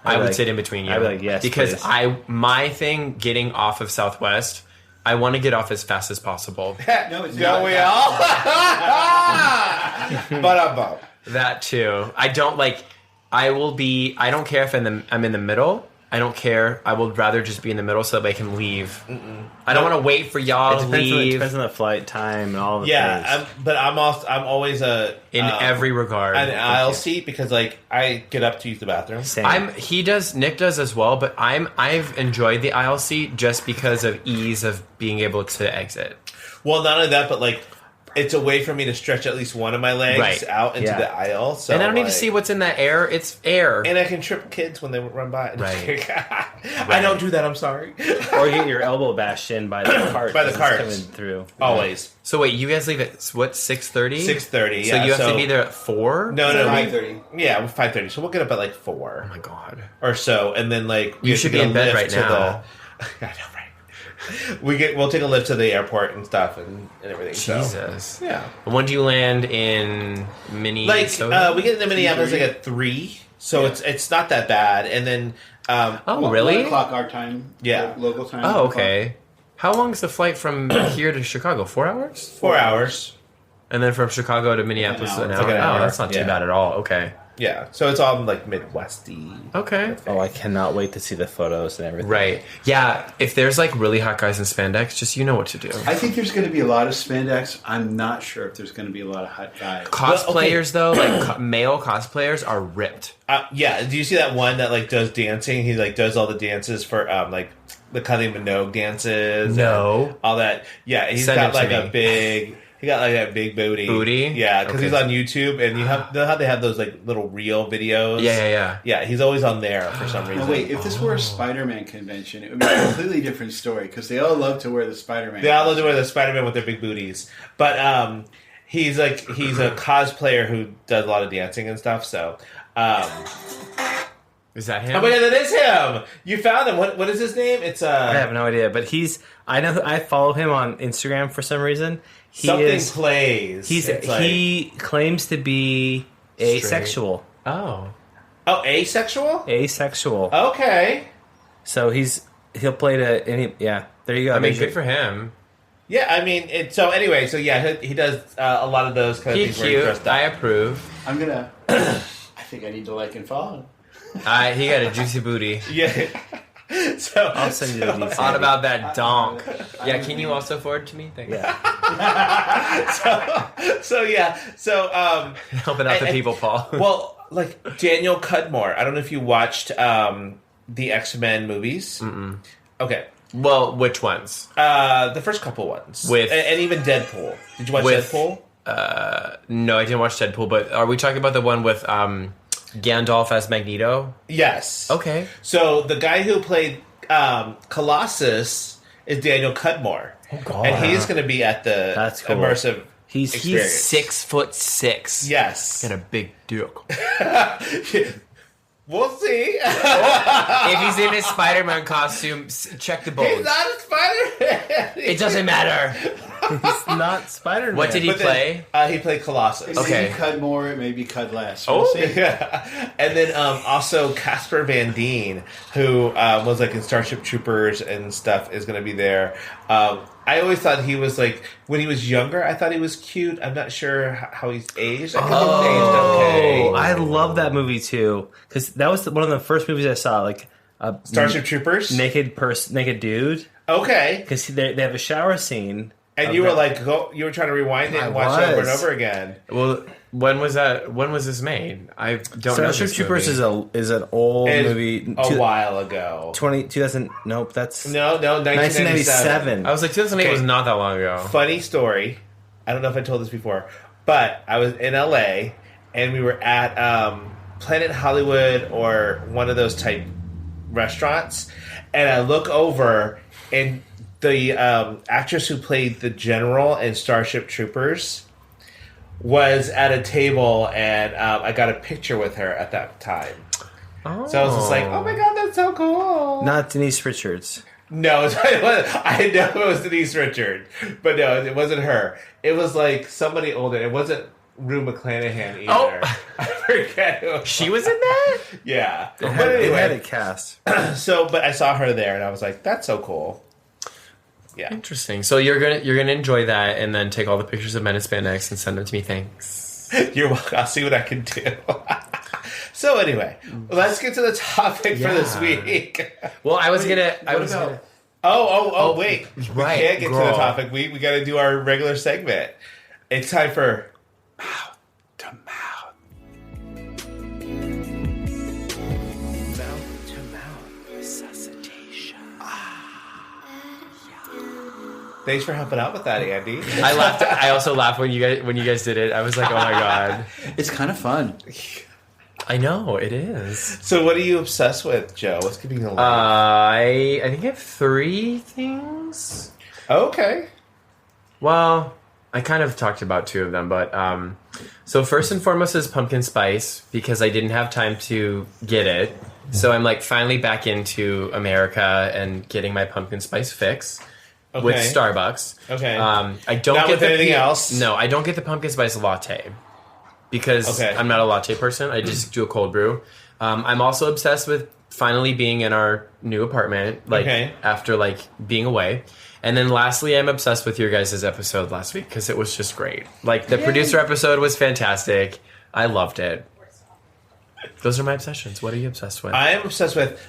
I would sit in between you. I'd be like, yes, because please. My thing getting off of Southwest, I want to get off as fast as possible. No, it's don't not. We all? But that too. I don't like. I don't care if I'm in the middle. I don't care. I would rather just be in the middle so that I can leave. I don't want to wait for y'all to leave. It depends on the flight time and all the things. Yeah, but I'm always in every regard an aisle seat because I get up to use the bathroom. Same. Nick does as well, but I've enjoyed the aisle seat just because of ease of being able to exit. Well, not only that, but it's a way for me to stretch at least one of my legs out into the aisle. So, and I don't need to see what's in that air. It's air. And I can trip kids when they run by. Right. I don't do that. I'm sorry. Or get your elbow bashed in by the cart. By the cart. Coming through. Always. So wait, you guys leave at, 6:30? 6:30, So you have to be there at 4? No. 5:30. Yeah, 5:30. So we'll get up at 4. Oh my God. Or so. And then you should be in bed right now. I know, right? We'll take a lift to the airport and stuff and everything. Jesus. So, yeah. When do you land in Minnesota? We get into Minneapolis at 3. So it's not that bad. And then really? 1 o'clock our time. Yeah. Local time. Oh, okay. How long is the flight from here to Chicago? 4 hours? 4 hours. And then from Chicago to Minneapolis, An hour. an It's hour. like an hour. Oh, that's not too Yeah. bad at all. Okay. Yeah. So it's all like Midwesty. Okay. Oh, I cannot wait to see the photos and everything. Right. Yeah. If there's like really hot guys in spandex, just you know what to do. I think there's going to be a lot of spandex. I'm not sure if there's going to be a lot of hot guys. Cosplayers though, like male cosplayers are ripped. Yeah. Do you see that one that like does dancing? He like does all the dances for like the Kylie Minogue dances. No. and all that. Yeah. He's Send got it to like me. a big. He got like that big booty. Booty? Yeah, because Okay. he's on YouTube, and you know how they have those like little reel videos. Yeah. Yeah, he's always on there for some reason. Now, wait, if this were a Spider-Man convention, it would be a completely different story because they all love to wear the Spider-Man. They all love to wear the Spider-Man with their big booties, but he's a cosplayer who does a lot of dancing and stuff. So, Is that him? oh my god, that is him! You found him. What is his name? It's I have no idea, but I follow him on Instagram for some reason. Plays. He claims to be asexual. Oh. Asexual. Asexual. Okay. So he'll play to any. Yeah, there you go. I mean, good for him. Yeah, I mean, he does a lot of those kind of He's things where he's cute. dressed up. I approve. I'm gonna. I think I need to like and follow. He got a juicy booty. Yeah. So I'll send you the details. Thought about that donk. Yeah, can you also forward to me? Thanks. Yeah. Helping out the people, Paul. Well, like Daniel Cudmore. I don't know if you watched the X-Men movies. Mm-mm. Okay. Well, which ones? The first couple ones. And even Deadpool. Did you watch Deadpool? No, I didn't watch Deadpool, but are we talking about the one with Gandalf as Magneto? Yes. Okay. So the guy who played Colossus is Daniel Cudmore. Oh, God. And he's going to be at the That's cool. immersive He's experience. 6'6". Yes. Got a big dick. We'll see. If he's in his Spider-Man costume, check the bones. He's not a Spider-Man. It doesn't matter. He's not Spider-Man. What did he play? He played Colossus. It Okay. may be cut more, it may be cut less. Oh. We'll see. Yeah. And then also Casper Van Dien, who was like in Starship Troopers and stuff, is going to be there. I always thought he was like, when he was younger, I thought he was cute. I'm not sure how he's aged. I think he's aged okay. I love that movie too because that was one of the first movies I saw. Like Starship Troopers? naked dude. Okay. Because they have a shower scene. And you were like, you were trying to rewind it and watch it over and over again. Well, when was that? When was this made? I don't know. Starship this Troopers movie. is an old movie. A while ago. 2000. Nope, that's No, 1997. I was like, 2008 was not that long ago. Funny story. I don't know if I told this before, but I was in LA and we were at Planet Hollywood or one of those type restaurants, and I look over and the actress who played the general in Starship Troopers was at a table, and I got a picture with her at that time. Oh. So I was just like, oh my god, that's so cool. not Denise Richards. No, it wasn't. I know it was Denise Richards, but no, it wasn't her. It was like somebody older. It wasn't Rue McClanahan either. Oh. I forget who. She was in that? Yeah. It But had a anyway, cast. but I saw her there, and I was like, that's so cool. Yeah. Interesting. So you're gonna enjoy that, and then take all the pictures of men in spandex and send them to me. Thanks. You're welcome. I'll see what I can do. So anyway, let's get to the topic for this week. Well, I was gonna. Oh, wait. Right, We can't get to girl. the topic. We got to do our regular segment. It's time for Mouth to mouth. Mouth to mouth resuscitation. Thanks for helping out with that, Andy. I laughed. I also laughed when you guys did it. I was like, oh my god. It's kind of fun. I know it is. So, what are you obsessed with, Joe? What's keeping you alive? I think I have 3 things. Okay. Well, I kind of talked about 2 of them, but so first and foremost is pumpkin spice because I didn't have time to get it. So I'm like finally back into America and getting my pumpkin spice fix with Starbucks. Okay. I don't Not get with anything else? No, I don't get the pumpkin spice latte because Okay. I'm not a latte person. I just do a cold brew. I'm also obsessed with finally being in our new apartment, after being away. And then lastly, I'm obsessed with your guys' episode last week because it was just great. The producer episode was fantastic. I loved it. Those are my obsessions. What are you obsessed with? I am obsessed with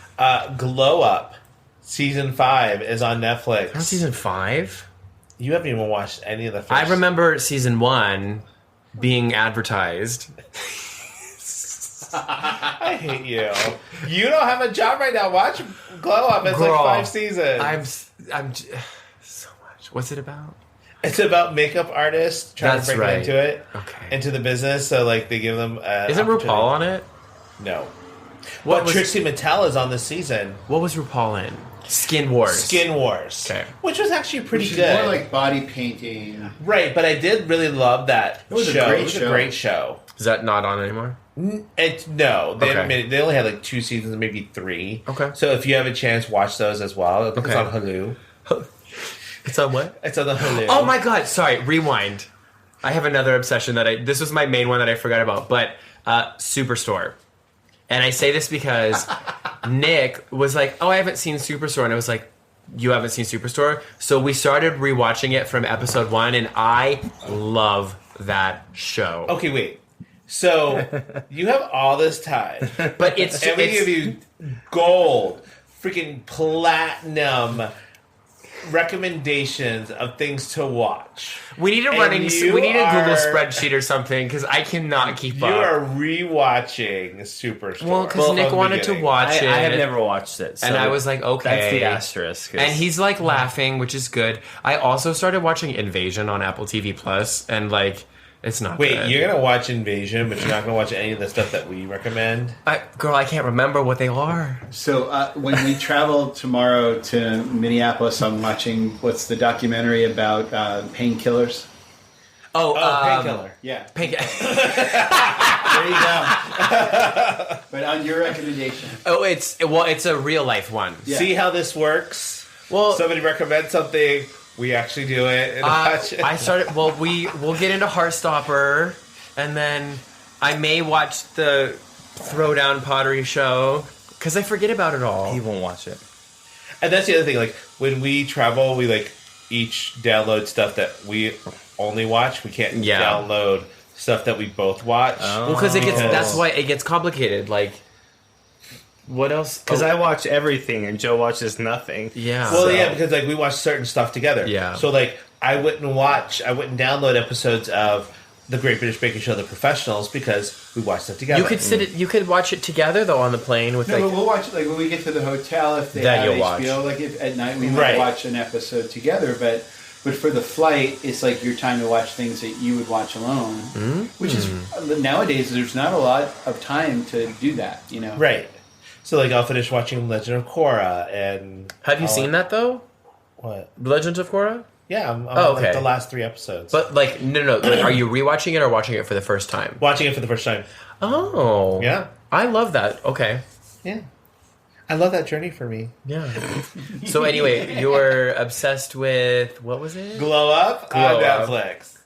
Glow Up. Season 5 is on Netflix. On season 5? You haven't even watched any of the first. I remember season 1 being advertised. I hate you. You don't have a job right now. Watch Glow Up. It's Girl, 5 seasons. I'm so much. What's it about? It's about makeup artists trying to break into the business. So they give them. Isn't RuPaul on it? No. What Trixie Mattel is on this season. What was RuPaul in? Skin Wars. Okay. Which was actually pretty Which is good. more like body painting. Right, but I did really love that It was show. a great it was show. a great show. Is that not on anymore? They only had 2 seasons, maybe 3. Okay. So if you have a chance, watch those as well. It's on Hulu. It's on what? It's on the Hulu. Oh my god! Sorry, rewind. I have another obsession this was my main one that I forgot about, but Superstore. And I say this because Nick was like, "Oh, I haven't seen Superstore," and I was like, "You haven't seen Superstore?" So we started rewatching it from episode 1, and I love that show. Okay, wait. So you have all this time, But it's and we give you gold, freaking platinum recommendations of things to watch. we need a Google spreadsheet or something because I cannot keep You up. are rewatching Superstore. Well, because Nick wanted to watch it. I have never watched it. So and I was like, okay. That's the asterisk. And he's laughing, which is good. I also started watching Invasion on Apple TV Plus, and it's not Wait, good. you're going to watch Invasion, but you're not going to watch any of the stuff that we recommend? Girl, I can't remember what they are. So when we travel tomorrow to Minneapolis, I'm watching, what's the documentary about painkillers? Painkiller. Yeah. Painkiller. There you go. But on your recommendation. It's a real life one. Yeah. See how this works? Well, Somebody recommends something, we actually do it and watch it. I started. Well, we'll get into Heartstopper, and then I may watch the Throwdown Pottery show because I forget about it all. He won't watch it. And that's the other thing. When we travel, we each download stuff that we only watch. We can't download stuff that we both watch. Well, because that's why it gets complicated. What else? Because I watch everything and Joe watches nothing. Yeah. Well, yeah, because we watch certain stuff together. Yeah. So I wouldn't download episodes of the Great British Baking Show, The Professionals, because we watch that together. You could watch it together though on the plane with No, but we'll watch it when we get to the hotel if they have you'll HBO. watch. If at night we might watch an episode together, but for the flight, it's your time to watch things that you would watch alone. Which is nowadays there's not a lot of time to do that. Right. So I'll finish watching Legend of Korra and. Have you seen that though? What? Legends of Korra? Yeah, I'm okay. on the last 3 episodes. But no. Are you rewatching it or watching it for the first time? Watching it for the first time. Oh. Yeah. I love that. Okay. Yeah. I love that journey for me. Yeah. So anyway, you were obsessed with, what was it? Glow Up Glow on Up. Netflix.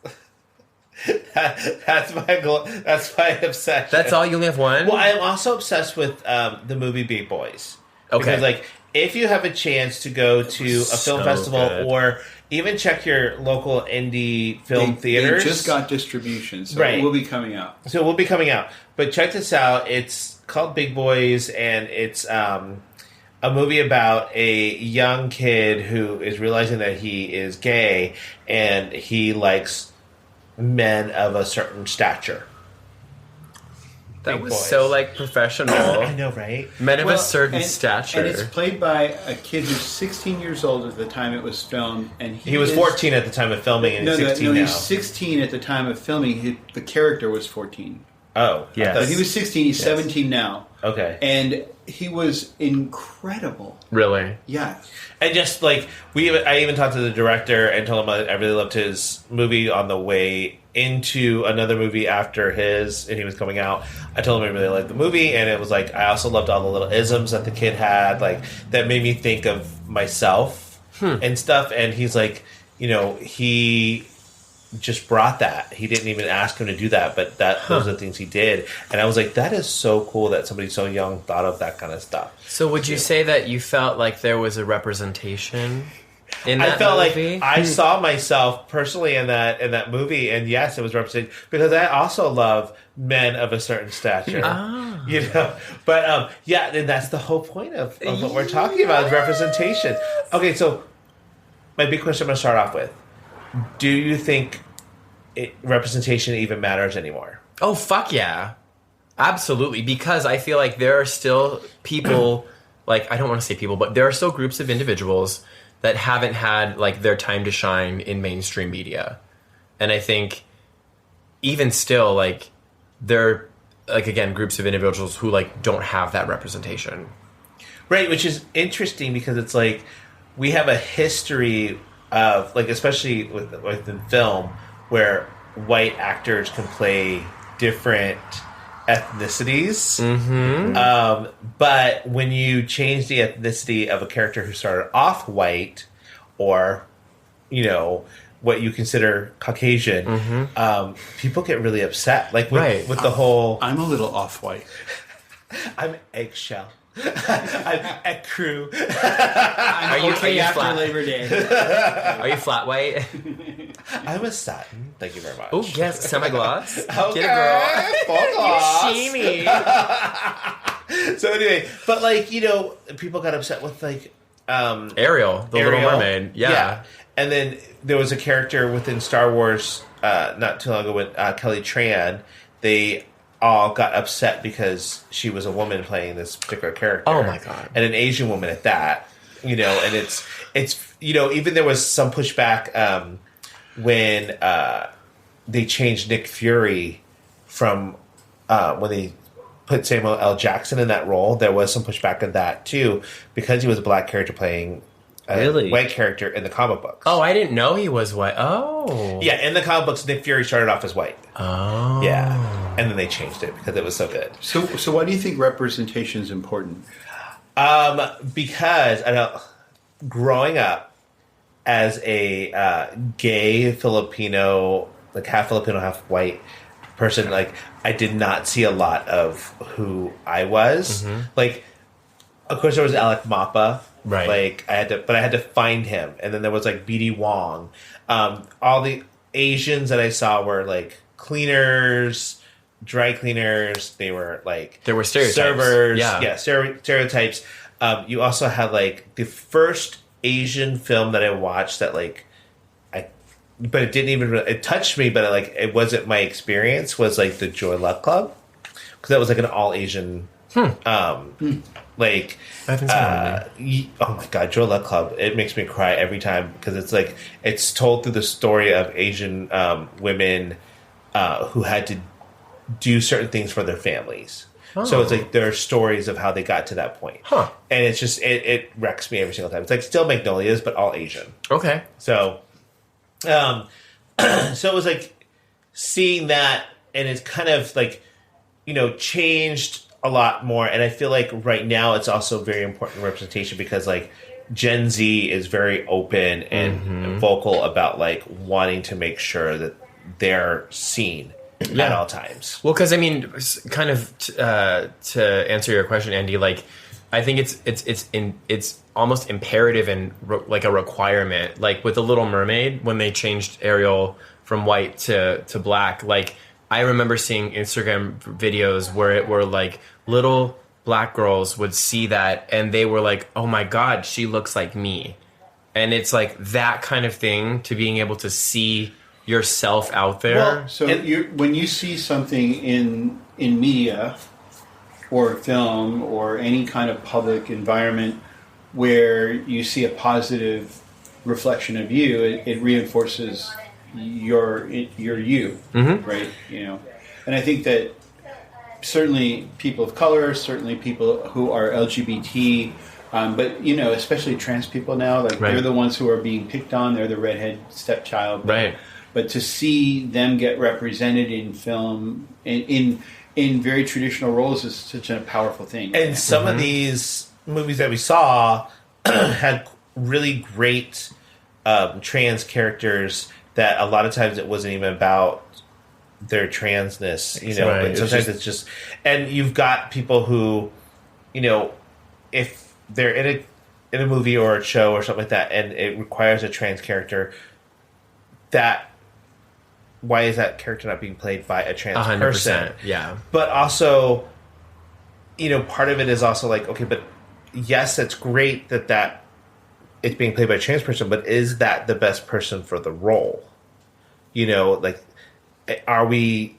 That's my obsession. That's all? You only have one? Well, I am also obsessed with the movie Big Boys. Okay. Because if you have a chance to go to a film festival good. or even check your local indie film theaters. They just got distribution, so Right. it will be coming out. So it will be coming out. But check this out. It's called Big Boys, and it's a movie about a young kid who is realizing that he is gay, and he likes men of a certain stature. That Big was Boys. so professional. I know, right? Men of a certain stature. And it's played by a kid who's 16 years old at the time it was filmed, and He was 14 at the time of filming, and he's 16 now. he was 16 at the time of filming. The character was 14. Oh, yes. But he was 16. He's 17 now. Okay. And he was incredible. Really? Yeah. And just I even talked to the director and told him I really loved his movie on the way into another movie after his, and he was coming out. I told him I really liked the movie, and it was I also loved all the little isms that the kid had, that made me think of myself and stuff. And he's he just brought that. He didn't even ask him to do that, but those are the things he did. And I was like, that is so cool that somebody so young thought of that kind of stuff. So would you say that you felt like there was a representation in that I felt movie? like I saw myself personally in that movie, and yes, it was represented because I also love men of a certain stature. You know, but yeah, and that's the whole point of what we're talking about is representation. Okay, so my big question I'm going to start off with: do you think representation even matters anymore? Oh, fuck yeah. Absolutely. Because I feel like there are still people, like, I don't want to say people, but there are still groups of individuals that haven't had, like, their time to shine in mainstream media. And I think even still, like, there are, like, again, groups of individuals who, like, don't have that representation. Right, which is interesting because it's like we have a history of, like, especially within film, where white actors can play different ethnicities. But when you change the ethnicity of a character who started off white, or, you know, what you consider Caucasian, people get really upset. Like with the whole... I'm a little off-white. I'm eggshell. I'm ecru. Are you after flat? Labor Day. Are you flat white? I'm a satin. Thank you very much. Oh, yes, semi-gloss. Okay. Get a girl. Full gloss. Sheeny. So anyway, but like, you know, people got upset with like Ariel, the Little Mermaid. Yeah. And then there was a character within Star Wars not too long ago with Kelly Tran. They all got upset because she was a woman playing this particular character. Oh my god. And an Asian woman at that. You know, and it's you know, even there was some pushback when they changed Nick Fury from when they put Samuel L. Jackson in that role. There was some pushback on that too, because he was a black character playing a white character in the comic books. Oh, I didn't know he was white. Oh. Yeah, in the comic books, Nick Fury started off as white. Oh. Yeah. And then they changed it because it was so good. So why do you think representation is important? Because I know, growing up as a gay Filipino, like half Filipino, half white person, like I did not see a lot of who I was. Like, of course, there was Alec Mapa. Right. Like I had to find him, and then there was like BD Wong. All the Asians that I saw were like cleaners, dry cleaners. They were like there were stereotypes. Servers. Yeah, stereotypes. You also had like the first Asian film that I watched that like but it didn't even it touched me, but it wasn't my experience. Was like the Joy Luck Club, because that was like an all Asian. Like, I think oh my god, Joy Luck Club! It makes me cry every time because it's like it's told through the story of Asian women who had to do certain things for their families. So it's like there are stories of how they got to that point, and it's just it wrecks me every single time. It's like still Magnolias, but all Asian. Okay, so so it was like seeing that, and it's kind of like, you know, changed a lot more. And I feel like right now it's also very important representation because like Gen Z is very open and vocal about like wanting to make sure that they're seen at all times. Well, because I mean, kind of to answer your question, Andy, like I think it's almost imperative and like a requirement. Like with the Little Mermaid, when they changed Ariel from white to black, like I remember seeing Instagram videos where it were like little black girls would see that and they were like, oh my god, she looks like me. And it's like that kind of thing, to being able to see yourself out there. Well, so when you see something in media or film or any kind of public environment where you see a positive reflection of you, it reinforces your you, right? You know, and I think that certainly people of color, certainly people who are LGBT, but you know, especially trans people now, like they're the ones who are being picked on. They're the redhead stepchild, right? But to see them get represented in film in very traditional roles is such a powerful thing. And some of these movies that we saw had really great trans characters that a lot of times it wasn't even about their transness, Right. but sometimes it's just, and you've got people who, if they're in a movie or a show or something like that, and it requires a trans character, why is that character not being played by a trans 100%, person? yeah. But also, part of it is also like, okay, but yes, it's great that it's being played by a trans person, but is that the best person for the role? Are we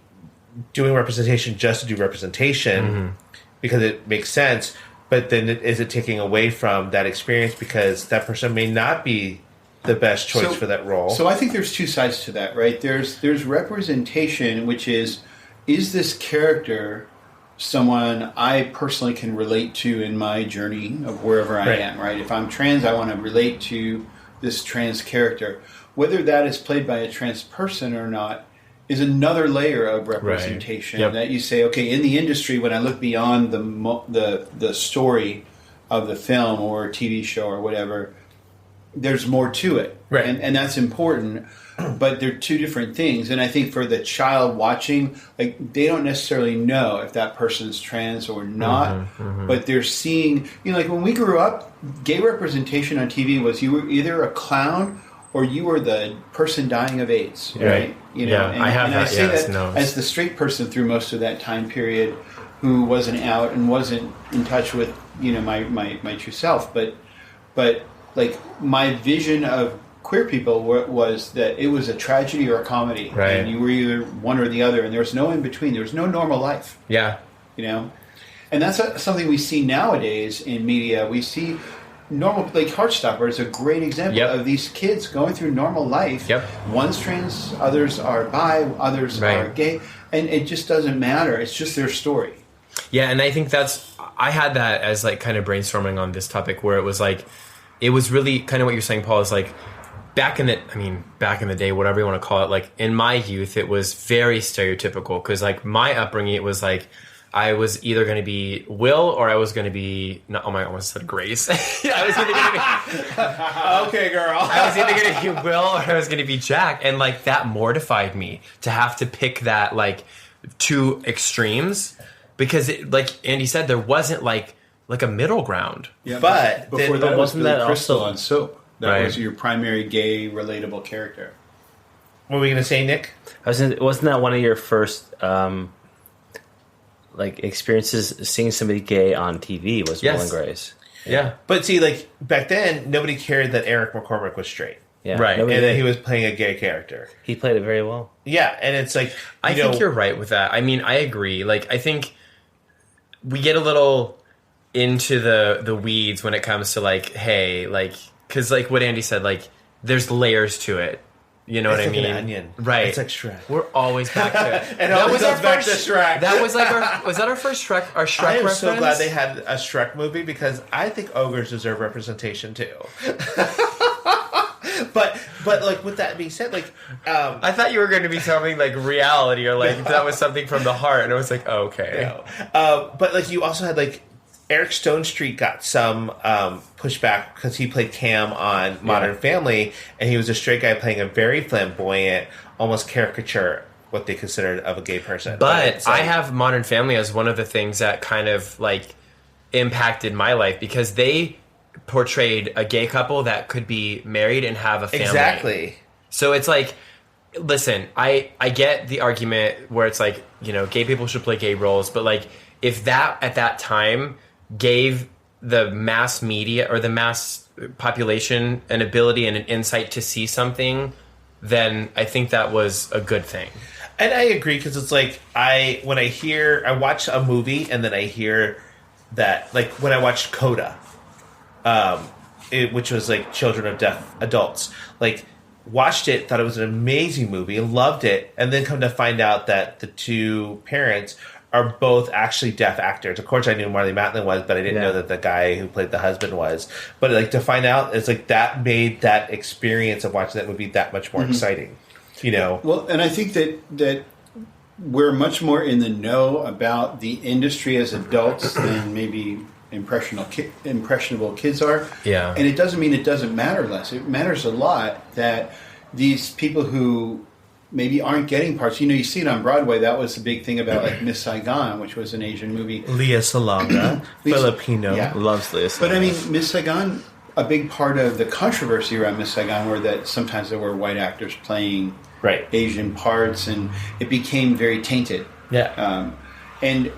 doing representation just to do representation because it makes sense, but then is it taking away from that experience because that person may not be the best choice for that role? So I think there's two sides to that, right? There's representation, which is this character someone I personally can relate to in my journey of wherever I am, right? If I'm trans, I want to relate to this trans character. Whether that is played by a trans person or not is another layer of representation that you say, okay, in the industry, when I look beyond the story of the film or TV show or whatever, there's more to it. Right. And that's important, but they're two different things. And I think for the child watching, they don't necessarily know if that person's trans or not, but they're seeing, like when we grew up, gay representation on TV was you were either a clown or you were the person dying of AIDS, right? I say that as the straight person through most of that time period who wasn't out and wasn't in touch with, my true self. But like my vision of queer people was that it was a tragedy or a comedy. Right. And you were either one or the other, and there was no in between. There was no normal life. Yeah. And that's something we see nowadays in media. We see normal, like Heartstopper is a great example of these kids going through normal life. Yep. One's trans, others are bi, others are gay, and it just doesn't matter. It's just their story. Yeah, and I think I had that as kind of brainstorming on this topic where it was it was really kind of what you're saying, Paul, is back in the day, whatever you want to call it, in my youth, it was very stereotypical because my upbringing, it was I was either going to be Will or I was going to be I almost said Grace. I was either going to be okay, girl. I was either going to be Will or I was going to be Jack, and that mortified me to have to pick that two extremes because like Andy said, there wasn't a middle ground. Yeah, but before that wasn't was Billy that Crystal also on Soap. That Right. was your primary gay relatable character. What were we going to say, Nick? Wasn't that one of your first experiences seeing somebody gay on TV? Was Will and Grace? Yeah. But see, back then, nobody cared that Eric McCormick was straight. Yeah, Right. nobody And that did. he was playing a gay character. He played it very well. Yeah, and it's I think you're right with that. I mean, I agree. I think we get a little into the weeds when it comes to hey, because what Andy said, there's layers to it. You know what I mean? An onion. Right. It's like Shrek. We're always back to it. And always goes back to Shrek. That was was that our first Shrek? Our Shrek I am reference? so glad they had a Shrek movie because I think ogres deserve representation too. but with that being said, I thought you were going to be something reality or that was something from the heart, and I was okay. But you also had Eric Stonestreet got some pushback because he played Cam on Modern Family, and he was a straight guy playing a very flamboyant, almost caricature, what they considered of a gay person. But I have Modern Family as one of the things that kind of impacted my life because they portrayed a gay couple that could be married and have a family. Exactly. So it's listen, I get the argument where it's gay people should play gay roles, but if that at that time gave the mass media or the mass population an ability and an insight to see something, then I think that was a good thing. And I agree because it's I watch a movie and then I hear that when I watched Coda, which was children of deaf adults, watched it, thought it was an amazing movie, loved it, and then come to find out that the two parents are both actually deaf actors. Of course, I knew Marley Matlin was, but I didn't know that the guy who played the husband was. But to find out, it's that made that experience of watching that movie that much more exciting. Well, and I think that we're much more in the know about the industry as adults than maybe impressionable kids are. Yeah. And it doesn't mean it doesn't matter less. It matters a lot that these people who maybe aren't getting parts. You see it on Broadway. That was the big thing about like Miss Saigon, which was an Asian movie. Leah Salonga, Filipino. Yeah. Loves Leah. But I mean, Miss Saigon, a big part of the controversy around Miss Saigon were that sometimes there were white actors playing Asian parts, and it became very tainted. Yeah. And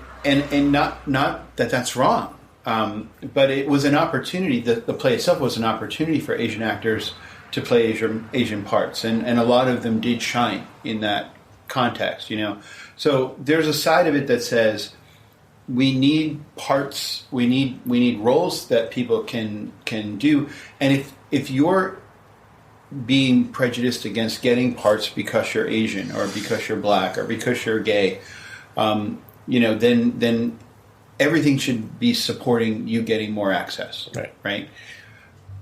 not that that's wrong, but it was an opportunity. The play itself was an opportunity for Asian actors to play Asian parts, and a lot of them did shine in that context. So there's a side of it that says we need parts, we need roles that people can do, and if you're being prejudiced against getting parts because you're Asian or because you're black or because you're gay, then everything should be supporting you getting more access, right?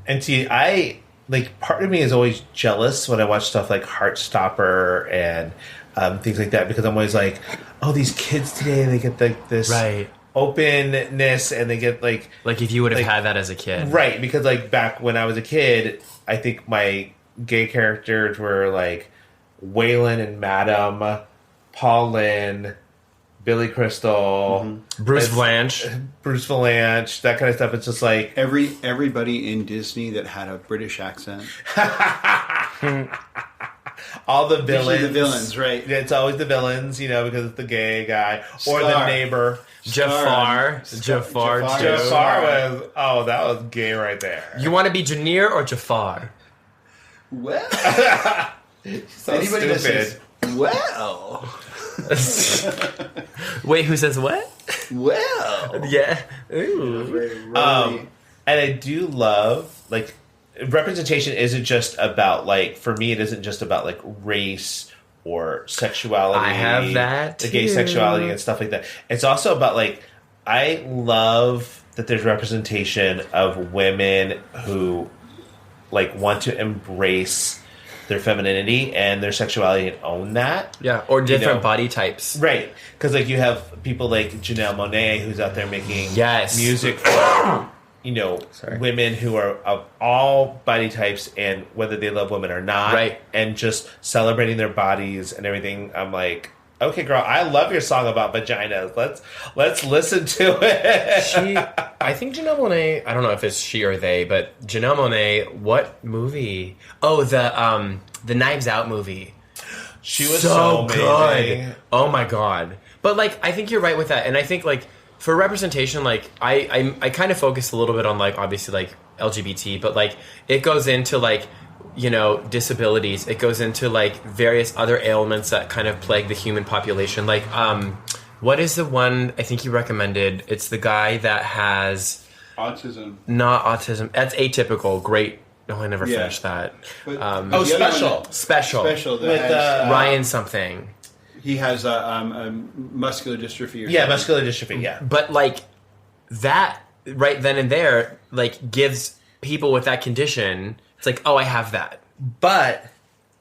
And see, part of me is always jealous when I watch stuff like Heartstopper and things like that, because I'm always like, oh, these kids today, they get this openness, and they get like if you would have had that as a kid, right? Because back when I was a kid, I think my gay characters were like Waylon and Madam, Paul Lynn, Billy Crystal, Bruce Valanche, that kind of stuff. It's just like everybody in Disney that had a British accent. All the villains. The villains, right? It's always the villains, because it's the gay guy or the neighbor. Jafar was. Oh, that was gay right there. You want to be Janir or Jafar? Well, so anybody that stupid. says, well. Wait, who says what? Well, yeah. Ooh. And I do love representation isn't just about for me, it isn't just about race or sexuality. I have that the gay sexuality and stuff like that. It's also about I love that there's representation of women who want to embrace their femininity and their sexuality and own that. Yeah, or different body types. Right. Because you have people like Janelle Monáe who's out there making music for women who are of all body types and whether they love women or not. Right. And just celebrating their bodies and everything. I'm like, okay, girl, I love your song about vaginas. Let's listen to it. I think Janelle Monáe, I don't know if it's she or they, but Janelle Monáe, what movie? Oh, the Knives Out movie. She was so good. Oh my god. But I think you're right with that. And I think for representation, I kind of focus a little bit on obviously LGBT, but it goes into disabilities. It goes into various other ailments that kind of plague the human population. What is the one I think you recommended? It's the guy that has autism. Not autism. That's atypical. Great. No, I never finished that. But, Special. With Ryan something. He has a muscular dystrophy. Muscular dystrophy. Yeah, but that right then and there gives people with that condition. It's oh, I have that. But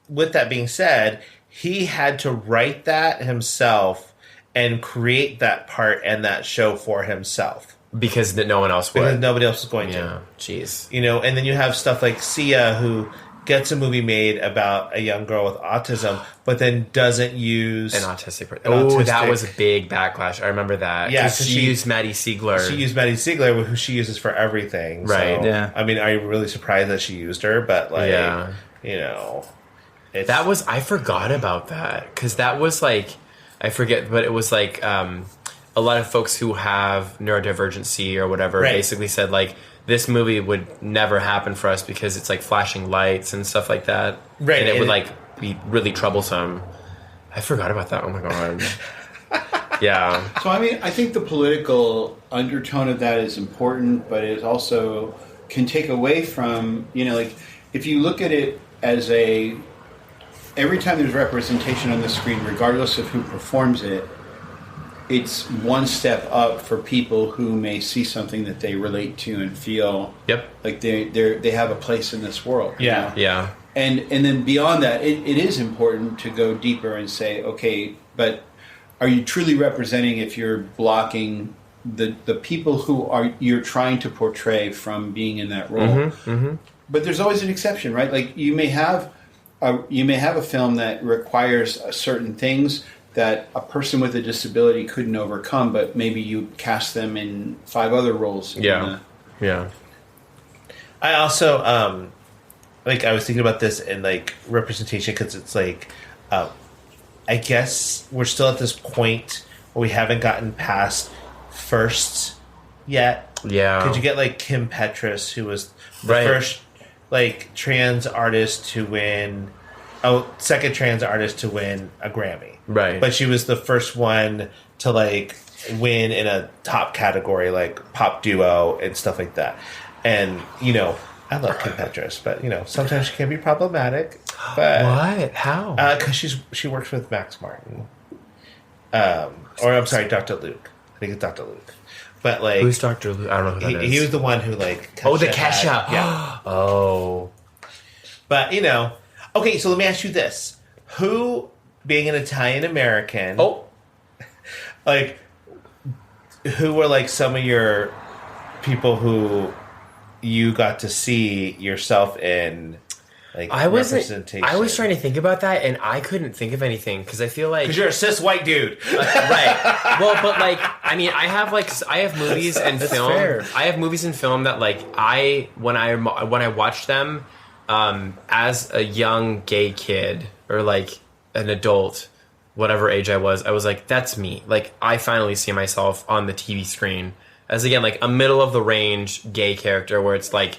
with that being said, he had to write that himself and create that part and that show for himself. Because no one else would. Because nobody else was going to. Yeah, jeez. And then you have stuff like Sia, who gets a movie made about a young girl with autism, but then doesn't use... An autistic person. That was a big backlash. I remember that. Yeah, she used Maddie Ziegler. She used Maddie Ziegler, who she uses for everything. Right, so, yeah. I mean, I'm really surprised that she used her, but that was... I forgot about that. Because that was I forget, but it was a lot of folks who have neurodivergency or whatever basically said this movie would never happen for us because it's flashing lights and stuff like that. Right. And it would be really troublesome. I forgot about that. Oh my god. Yeah. So I think the political undertone of that is important, but it also can take away from, if you look at it as every time there's representation on the screen, regardless of who performs it, it's one step up for people who may see something that they relate to and feel like they have a place in this world. Yeah. Yeah. And then beyond that, it is important to go deeper and say, okay, but are you truly representing if you're blocking the people who you're trying to portray from being in that role? Mm-hmm, mm-hmm. But there's always an exception, right? You may have you may have a film that requires certain things that a person with a disability couldn't overcome, but maybe you cast them in 5 other roles. Yeah. I also I was thinking about this in like representation because it's like I guess we're still at this point where we haven't gotten past firsts yet. Yeah. Could you get like Kim Petras, who was the first like trans artist to win, second trans artist to win a Grammy. Right. But she was the first one to like win in a top category like pop duo and stuff like that. And, you know, I love Kim Petras, but, you know, sometimes she can be problematic. But, what? How? Because she works with Max Martin. Or, I'm sorry, Dr. Luke. I think it's Dr. Luke. But, like... Who's Dr. Luke? I don't know who that is. He was the one who, like... the Kesha. Yeah. Oh. But, you know... Okay, so let me ask you this. Who, being an Italian-American... like, who were, like, some of your people who... you got to see yourself in, like, representation. I was trying to think about that, and I couldn't think of anything because I feel like because you're a cis white dude, right? Well, but like, I mean, I have movies and film. Fair. I have movies and film that like when I watched them as a young gay kid or like an adult, whatever age I was like, that's me. Like, I finally see myself on the TV screen. As again, like a middle of the range gay character, where it's like,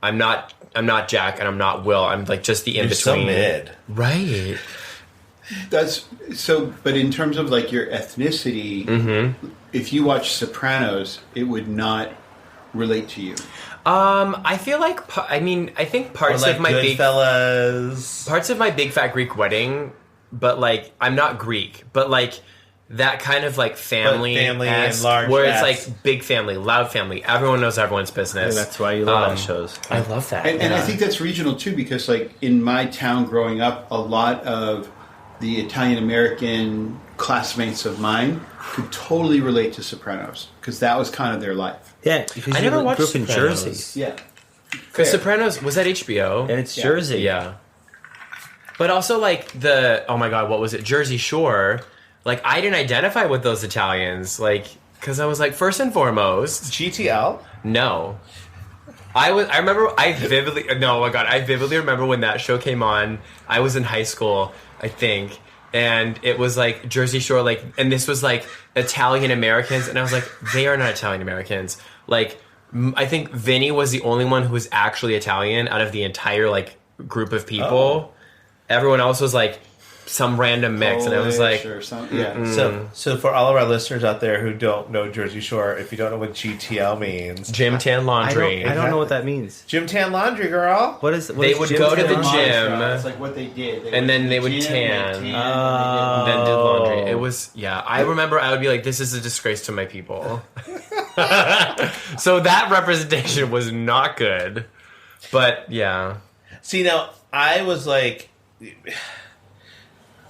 I'm not Jack and I'm not Will. I'm like just the in between. So mid, right? That's so. But in terms of like your ethnicity, if you watch Sopranos, it would not relate to you. I feel like I think parts like of my parts of my Big Fat Greek Wedding, but like I'm not Greek, but like. That kind of like family and large, where it's like big family, loud family. Everyone knows everyone's business. And that's why you love that shows. I love that, and I think that's regional too, because like in my town growing up, a lot of the Italian American classmates of mine could totally relate to Sopranos because that was kind of their life. Yeah, because I never watched grew up in Sopranos. Jersey. Yeah, because Sopranos was at HBO, and it's Jersey. Yeah, but also like oh my god, what was it? Jersey Shore. Like, I didn't identify with those Italians, like, because I was like, first and foremost... GTL? No. I vividly remember when that show came on. I was in high school, I think, and it was like Jersey Shore, like, and this was like Italian Americans, and I was like, they are not Italian Americans. Like, I think Vinny was the only one who was actually Italian out of the entire, like, group of people. Oh. Everyone else was like... some random mix, and I was like, So for all of our listeners out there who don't know Jersey Shore, if you don't know what GTL means, gym tan laundry. I don't know what that means. Gym tan laundry, girl. They would go to the gym. It's like what they did, and then they would tan, and then did laundry. It was I remember I would be like, this is a disgrace to my people. So that representation was not good, but yeah. See, now I was like.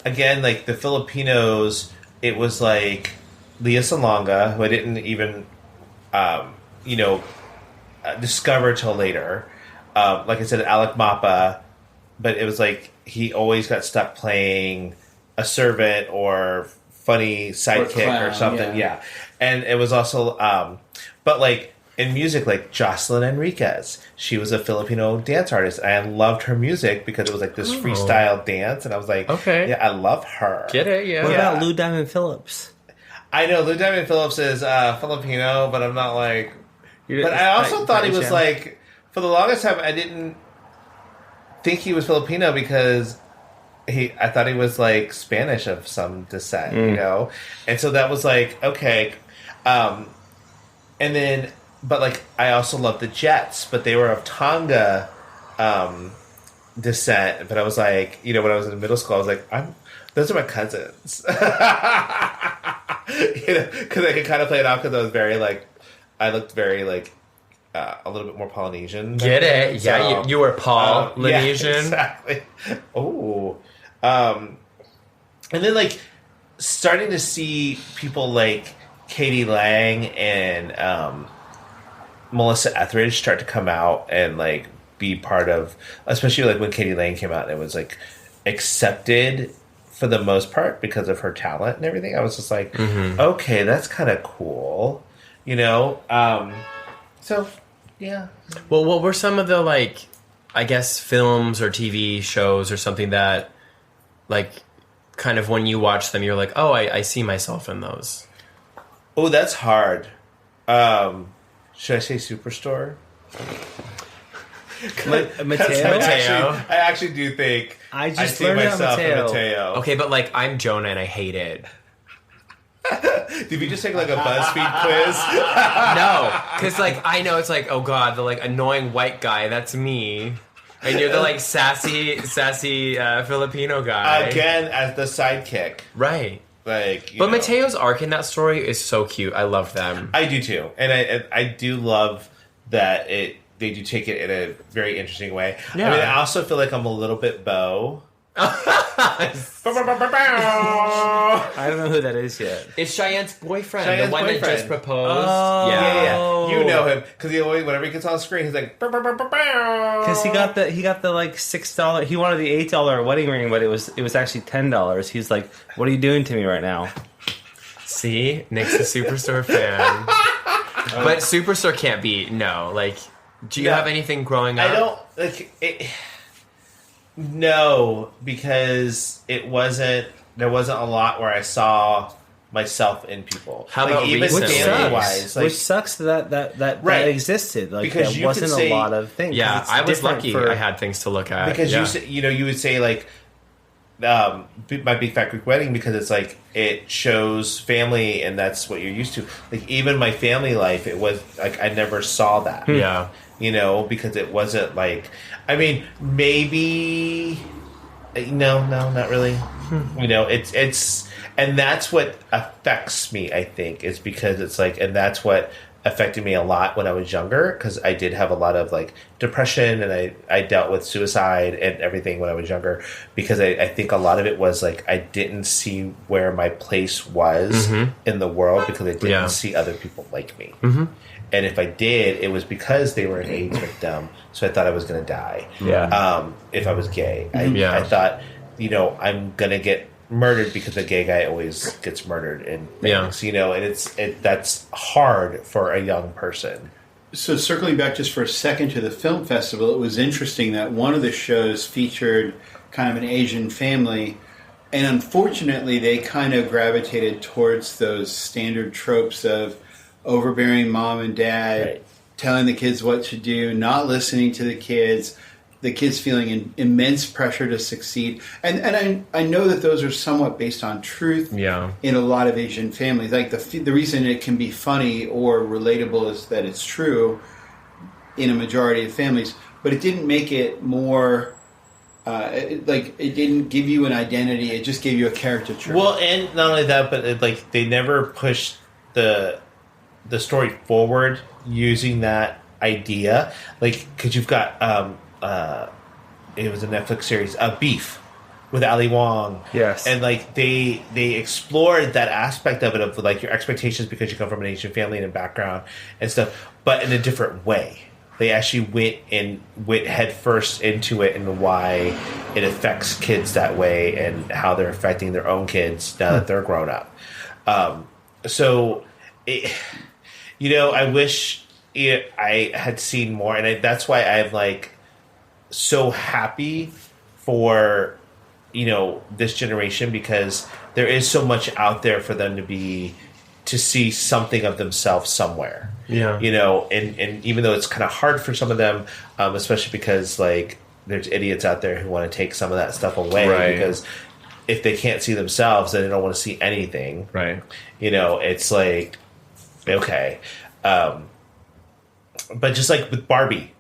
Again, like the Filipinos, it was like Lea Salonga, who I didn't even, discover till later. Like I said, Alec Mapa, but it was like he always got stuck playing a servant or funny sidekick or something. Yeah. And it was also, but like in music, like Jocelyn Enriquez, she was a Filipino dance artist. And I loved her music because it was like this freestyle dance. And I was like, okay, yeah, I love her. Get it? Yeah. What about Lou Diamond Phillips? I know Lou Diamond Phillips is Filipino, but I'm not like. But I also thought he was like, for the longest time, I didn't think he was Filipino because I thought he was like Spanish of some descent, you know? And so that was like, okay. And then. But, like, I also loved the Jets, but they were of Tonga descent. But I was like, you know, when I was in middle school, I was like, those are my cousins. You know, because I could kind of play it off because I was very, like, I looked very, like, a little bit more Polynesian. Get it? So, yeah, you were Polynesian. Yeah, exactly. Oh. And then, like, starting to see people like Katie Lang and... Melissa Etheridge start to come out and like be part of, especially like when Katie Lang came out and it was like accepted for the most part because of her talent and everything. I was just like, okay, that's kind of cool, you know? So, yeah. Well, what were some of the, like, I guess films or TV shows or something that, like, kind of when you watch them, you're like, oh, I see myself in those? Oh, that's hard. Should I say Superstore? Mateo? I actually do think I I see myself in Mateo. Okay, but, like, I'm Jonah and I hate it. Did we just take, like, a BuzzFeed quiz? No, because, like, I know it's like, oh, God, the, like, annoying white guy, that's me. And you're the, like, sassy Filipino guy. Again, as the sidekick. Right. Like, but Mateo's arc in that story is so cute. I love them. I do too, and I do love that they do take it in a very interesting way. Yeah. I mean, I also feel like I'm a little bit Bo. I don't know who that is yet. It's Cheyenne's boyfriend, Cheyenne's the one boyfriend. that just proposed. Oh. Yeah. You know him because he always, whenever he gets on screen, he's like, Because he got the like $6. He wanted the $8 wedding ring, but it was actually $10. He's like, "What are you doing to me right now?" See, Nick's a Superstore fan, but Superstore can't be like. Do you have anything growing up? I don't like it. No, because there wasn't a lot where I saw myself in people. How about even recently? family-wise? Like, Which sucks that Right. existed. Like Because there you wasn't could say- a lot of things. Yeah, I was lucky. For, I had things to look at. because yeah. you would say like my Big Fat Greek Wedding because it's like it shows family and that's what you're used to. Like even my family life, it was like I never saw that. Yeah. You know, because it wasn't like, I mean, maybe, no, not really. You know, it's, and that's what affects me, I think, is because it's like, and that's what affected me a lot when I was younger, because I did have a lot of like depression and I dealt with suicide and everything when I was younger, because I think a lot of it was like, I didn't see where my place was in the world because I didn't see other people like me. And if I did, it was because they were an AIDS victim, so I thought I was going to die. Yeah. If I was gay, I thought, you know, I'm going to get murdered because a gay guy always gets murdered and things, you know, and that's hard for a young person. So circling back just for a second to the film festival, it was interesting that one of the shows featured kind of an Asian family, and unfortunately they kind of gravitated towards those standard tropes of overbearing mom and dad, telling the kids what to do, not listening to the kids feeling immense pressure to succeed. And I know that those are somewhat based on truth in a lot of Asian families. Like the reason it can be funny or relatable is that it's true in a majority of families, but it didn't make it more... it didn't give you an identity, it just gave you a caricature. Well, and not only that, but they never pushed the story forward using that idea, like because you've got it was a Netflix series, Beef with Ali Wong, and like they explored that aspect of it of like your expectations because you come from an Asian family and a background and stuff, but in a different way. They actually went head first into it and why it affects kids that way and how they're affecting their own kids now that they're grown up. You know, I wish I had seen more, and that's why I'm like so happy for, you know, this generation, because there is so much out there for them to see something of themselves somewhere. Yeah, you know, and even though it's kind of hard for some of them, especially because like there's idiots out there who want to take some of that stuff away because if they can't see themselves, then they don't want to see anything. Right. You know, it's like. Okay. But just like with Barbie,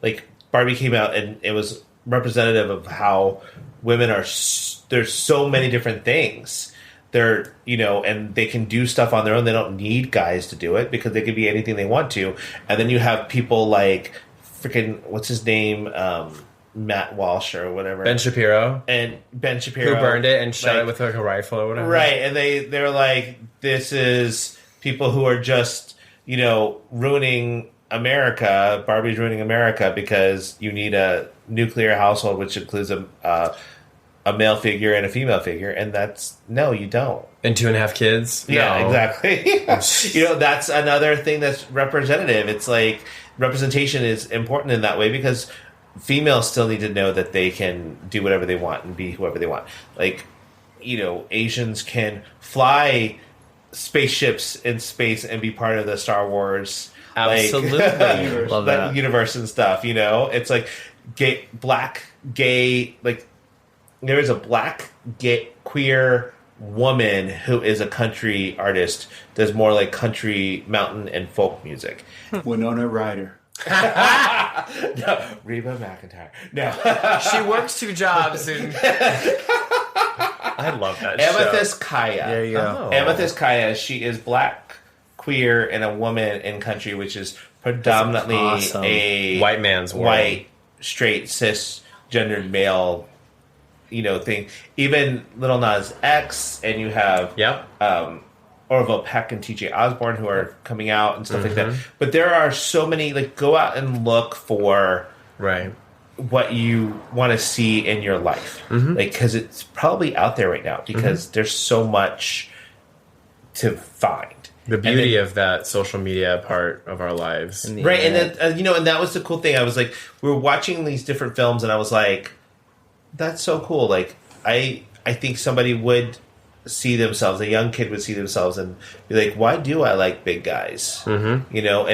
like Barbie came out and it was representative of how women are, there's so many different things. They're, you know, and they can do stuff on their own. They don't need guys to do it because they can be anything they want to. And then you have people like freaking, what's his name? Matt Walsh or whatever. Ben Shapiro. And Ben Shapiro. Who burned it and shot it with like a rifle or whatever. Right. And they're like, this is... people who are just, you know, ruining Barbie's ruining America because you need a nuclear household, which includes a male figure and a female figure, and no, you don't. And 2.5 kids? Yeah, No. exactly. That's another thing that's representative. It's like representation is important in that way because females still need to know that they can do whatever they want and be whoever they want. Like, Asians can fly spaceships in space and be part of the Star Wars Absolutely. Love that. universe and stuff. It's like gay, like there is a black gay queer woman who is a country artist, does more like country, mountain, and folk music. Winona Ryder. No, Reba McEntire. No. She works 2 jobs and I love that Amethyst Kaya. There you go. Oh. Amethyst Kaya, she is black, queer, and a woman in country, which is predominantly awesome. a White man's world. white, straight, cisgendered male, thing. Even Lil Nas X, and you have Yep. Orville Peck and TJ Osborne who are coming out and stuff like that. But there are so many, go out and look for Right. what you want to see in your life. Because it's probably out there right now because there's so much to find. The beauty of that social media part of our lives. Right, and then, and that was the cool thing. I was like, we were watching these different films and I was like, that's so cool. Like, I think somebody would see themselves, a young kid would see themselves and be like, why do I like big guys? And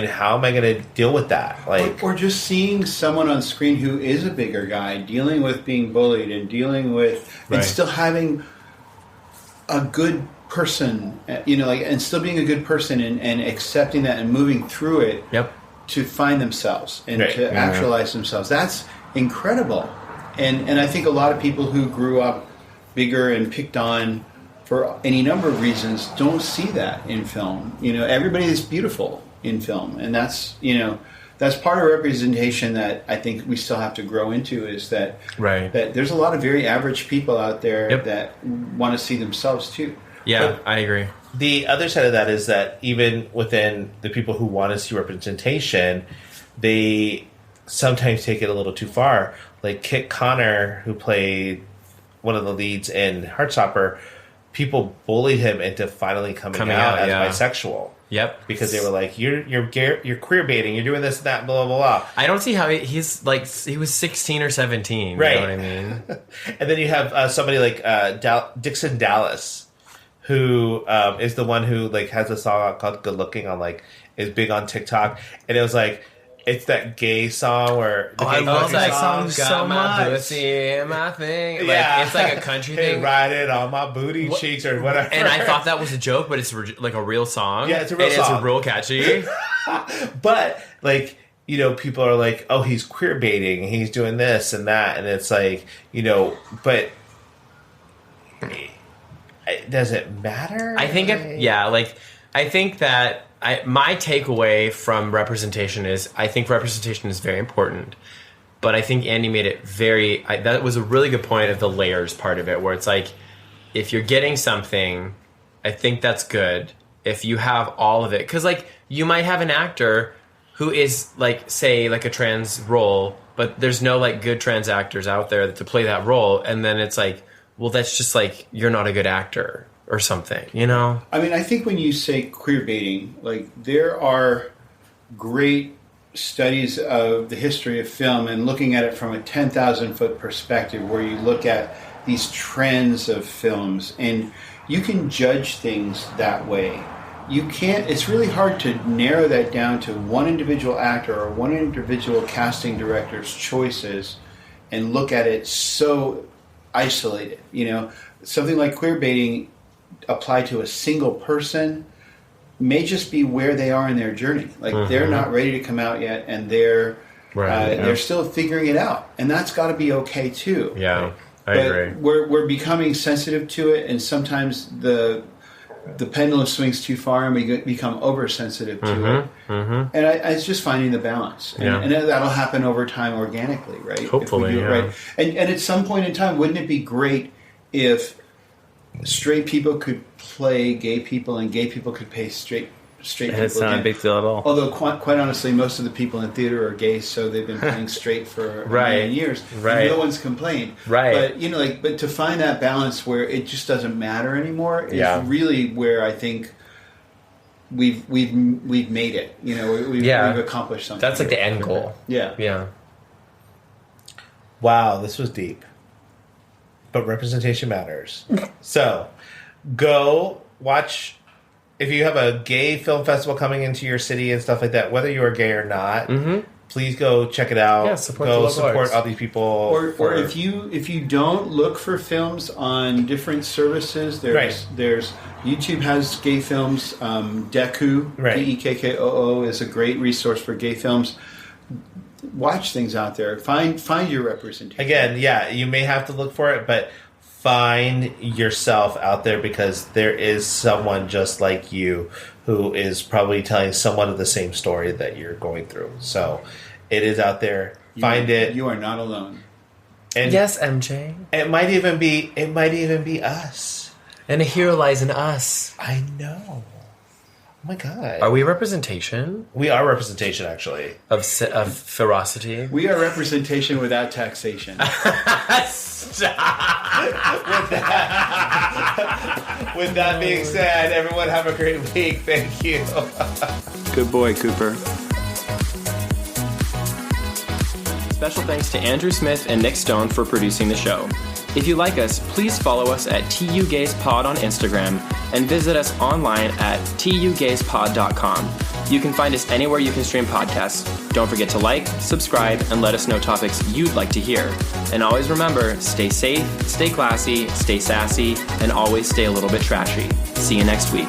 how am I going to deal with that? Like, Or just seeing someone on screen who is a bigger guy, dealing with being bullied and dealing with, and still having a good person, and still being a good person and accepting that and moving through it to find themselves and to actualize themselves. That's incredible. And I think a lot of people who grew up bigger and picked on for any number of reasons don't see that in film. Everybody is beautiful in film, and that's part of representation that I think we still have to grow into, is that that there's a lot of very average people out there that want to see themselves too. Yeah, I agree. The other side of that is that even within the people who want to see representation, they sometimes take it a little too far. Like Kit Connor, who played one of the leads in Heartstopper, people bullied him into finally coming out as bisexual. Yep. Because they were like, you're queer baiting, you're doing this and that, blah, blah, blah. I don't see how he's like, he was 16 or 17. Right. You know what I mean? And then you have somebody like Dixon Dallas, who is the one who has a song called Good Looking is big on TikTok. And it was like, it's that gay song where I love that song so Got my much. pussy, my thing. It's like a country thing. Ride it on my booty cheeks or whatever. And I thought that was a joke, but it's like a real song. Yeah, it's a real song. It's real catchy. But people are like, oh, he's queer baiting, he's doing this and that, and it's like, but does it matter? I think I think that my takeaway from representation is I think representation is very important, but I think Andy made it that was a really good point of the layers part of it, where it's like, if you're getting something, I think that's good. If you have all of it, because you might have an actor who is say a trans role, but there's no good trans actors out there to play that role, and then it's like, well, that's just you're not a good actor or something, I mean, I think when you say queer baiting, there are great studies of the history of film and looking at it from a 10,000-foot perspective, where you look at these trends of films and you can judge things that way. You can't, it's really hard to narrow that down to one individual actor or one individual casting director's choices and look at it so isolated. Something like queer baiting applied to a single person may just be where they are in their journey. They're not ready to come out yet, and they're still figuring it out, and that's got to be okay too. Yeah, I agree. We're becoming sensitive to it, and sometimes the pendulum swings too far, and we become oversensitive to it. And it's just finding the balance, and that'll happen over time organically, right? Hopefully, if we do it right. And at some point in time, wouldn't it be great if straight people could play gay people and gay people could play straight straight And people. it's not again. a big deal at all. Although, quite honestly, most of the people in theater are gay, so they've been playing straight for Right. 9 years. Right. No one's complained. Right. But but to find that balance where it just doesn't matter anymore is Yeah. really where I think we've made it. We've accomplished something. That's like the end goal. Yeah. Yeah. Wow, this was deep. But representation matters. So, go watch. If you have a gay film festival coming into your city and stuff like that, whether you are gay or not, please go check it out. Yeah, support the go local support arts. all these people. Or if you don't look for films on different services, there's YouTube has gay films. Deku, Dekkoo, is a great resource for gay films. Watch things out there. Find your representation. Again, yeah, you may have to look for it, but find yourself out there because there is someone just like you who is probably telling somewhat of the same story that you're going through. So it is out there. Find it. You are not alone. And Yes, MJ. it might even be us. And here lies in us. I know. Oh my god. Are we representation We are representation, actually. of ferocity? We are representation without taxation. With that being said, everyone have a great week. Thank you. Good boy, Cooper. Special thanks to Andrew Smith and Nick Stone for producing the show. If you like us, please follow us at tugayspod on Instagram and visit us online at tugayspod.com. You can find us anywhere you can stream podcasts. Don't forget to like, subscribe, and let us know topics you'd like to hear. And always remember, stay safe, stay classy, stay sassy, and always stay a little bit trashy. See you next week.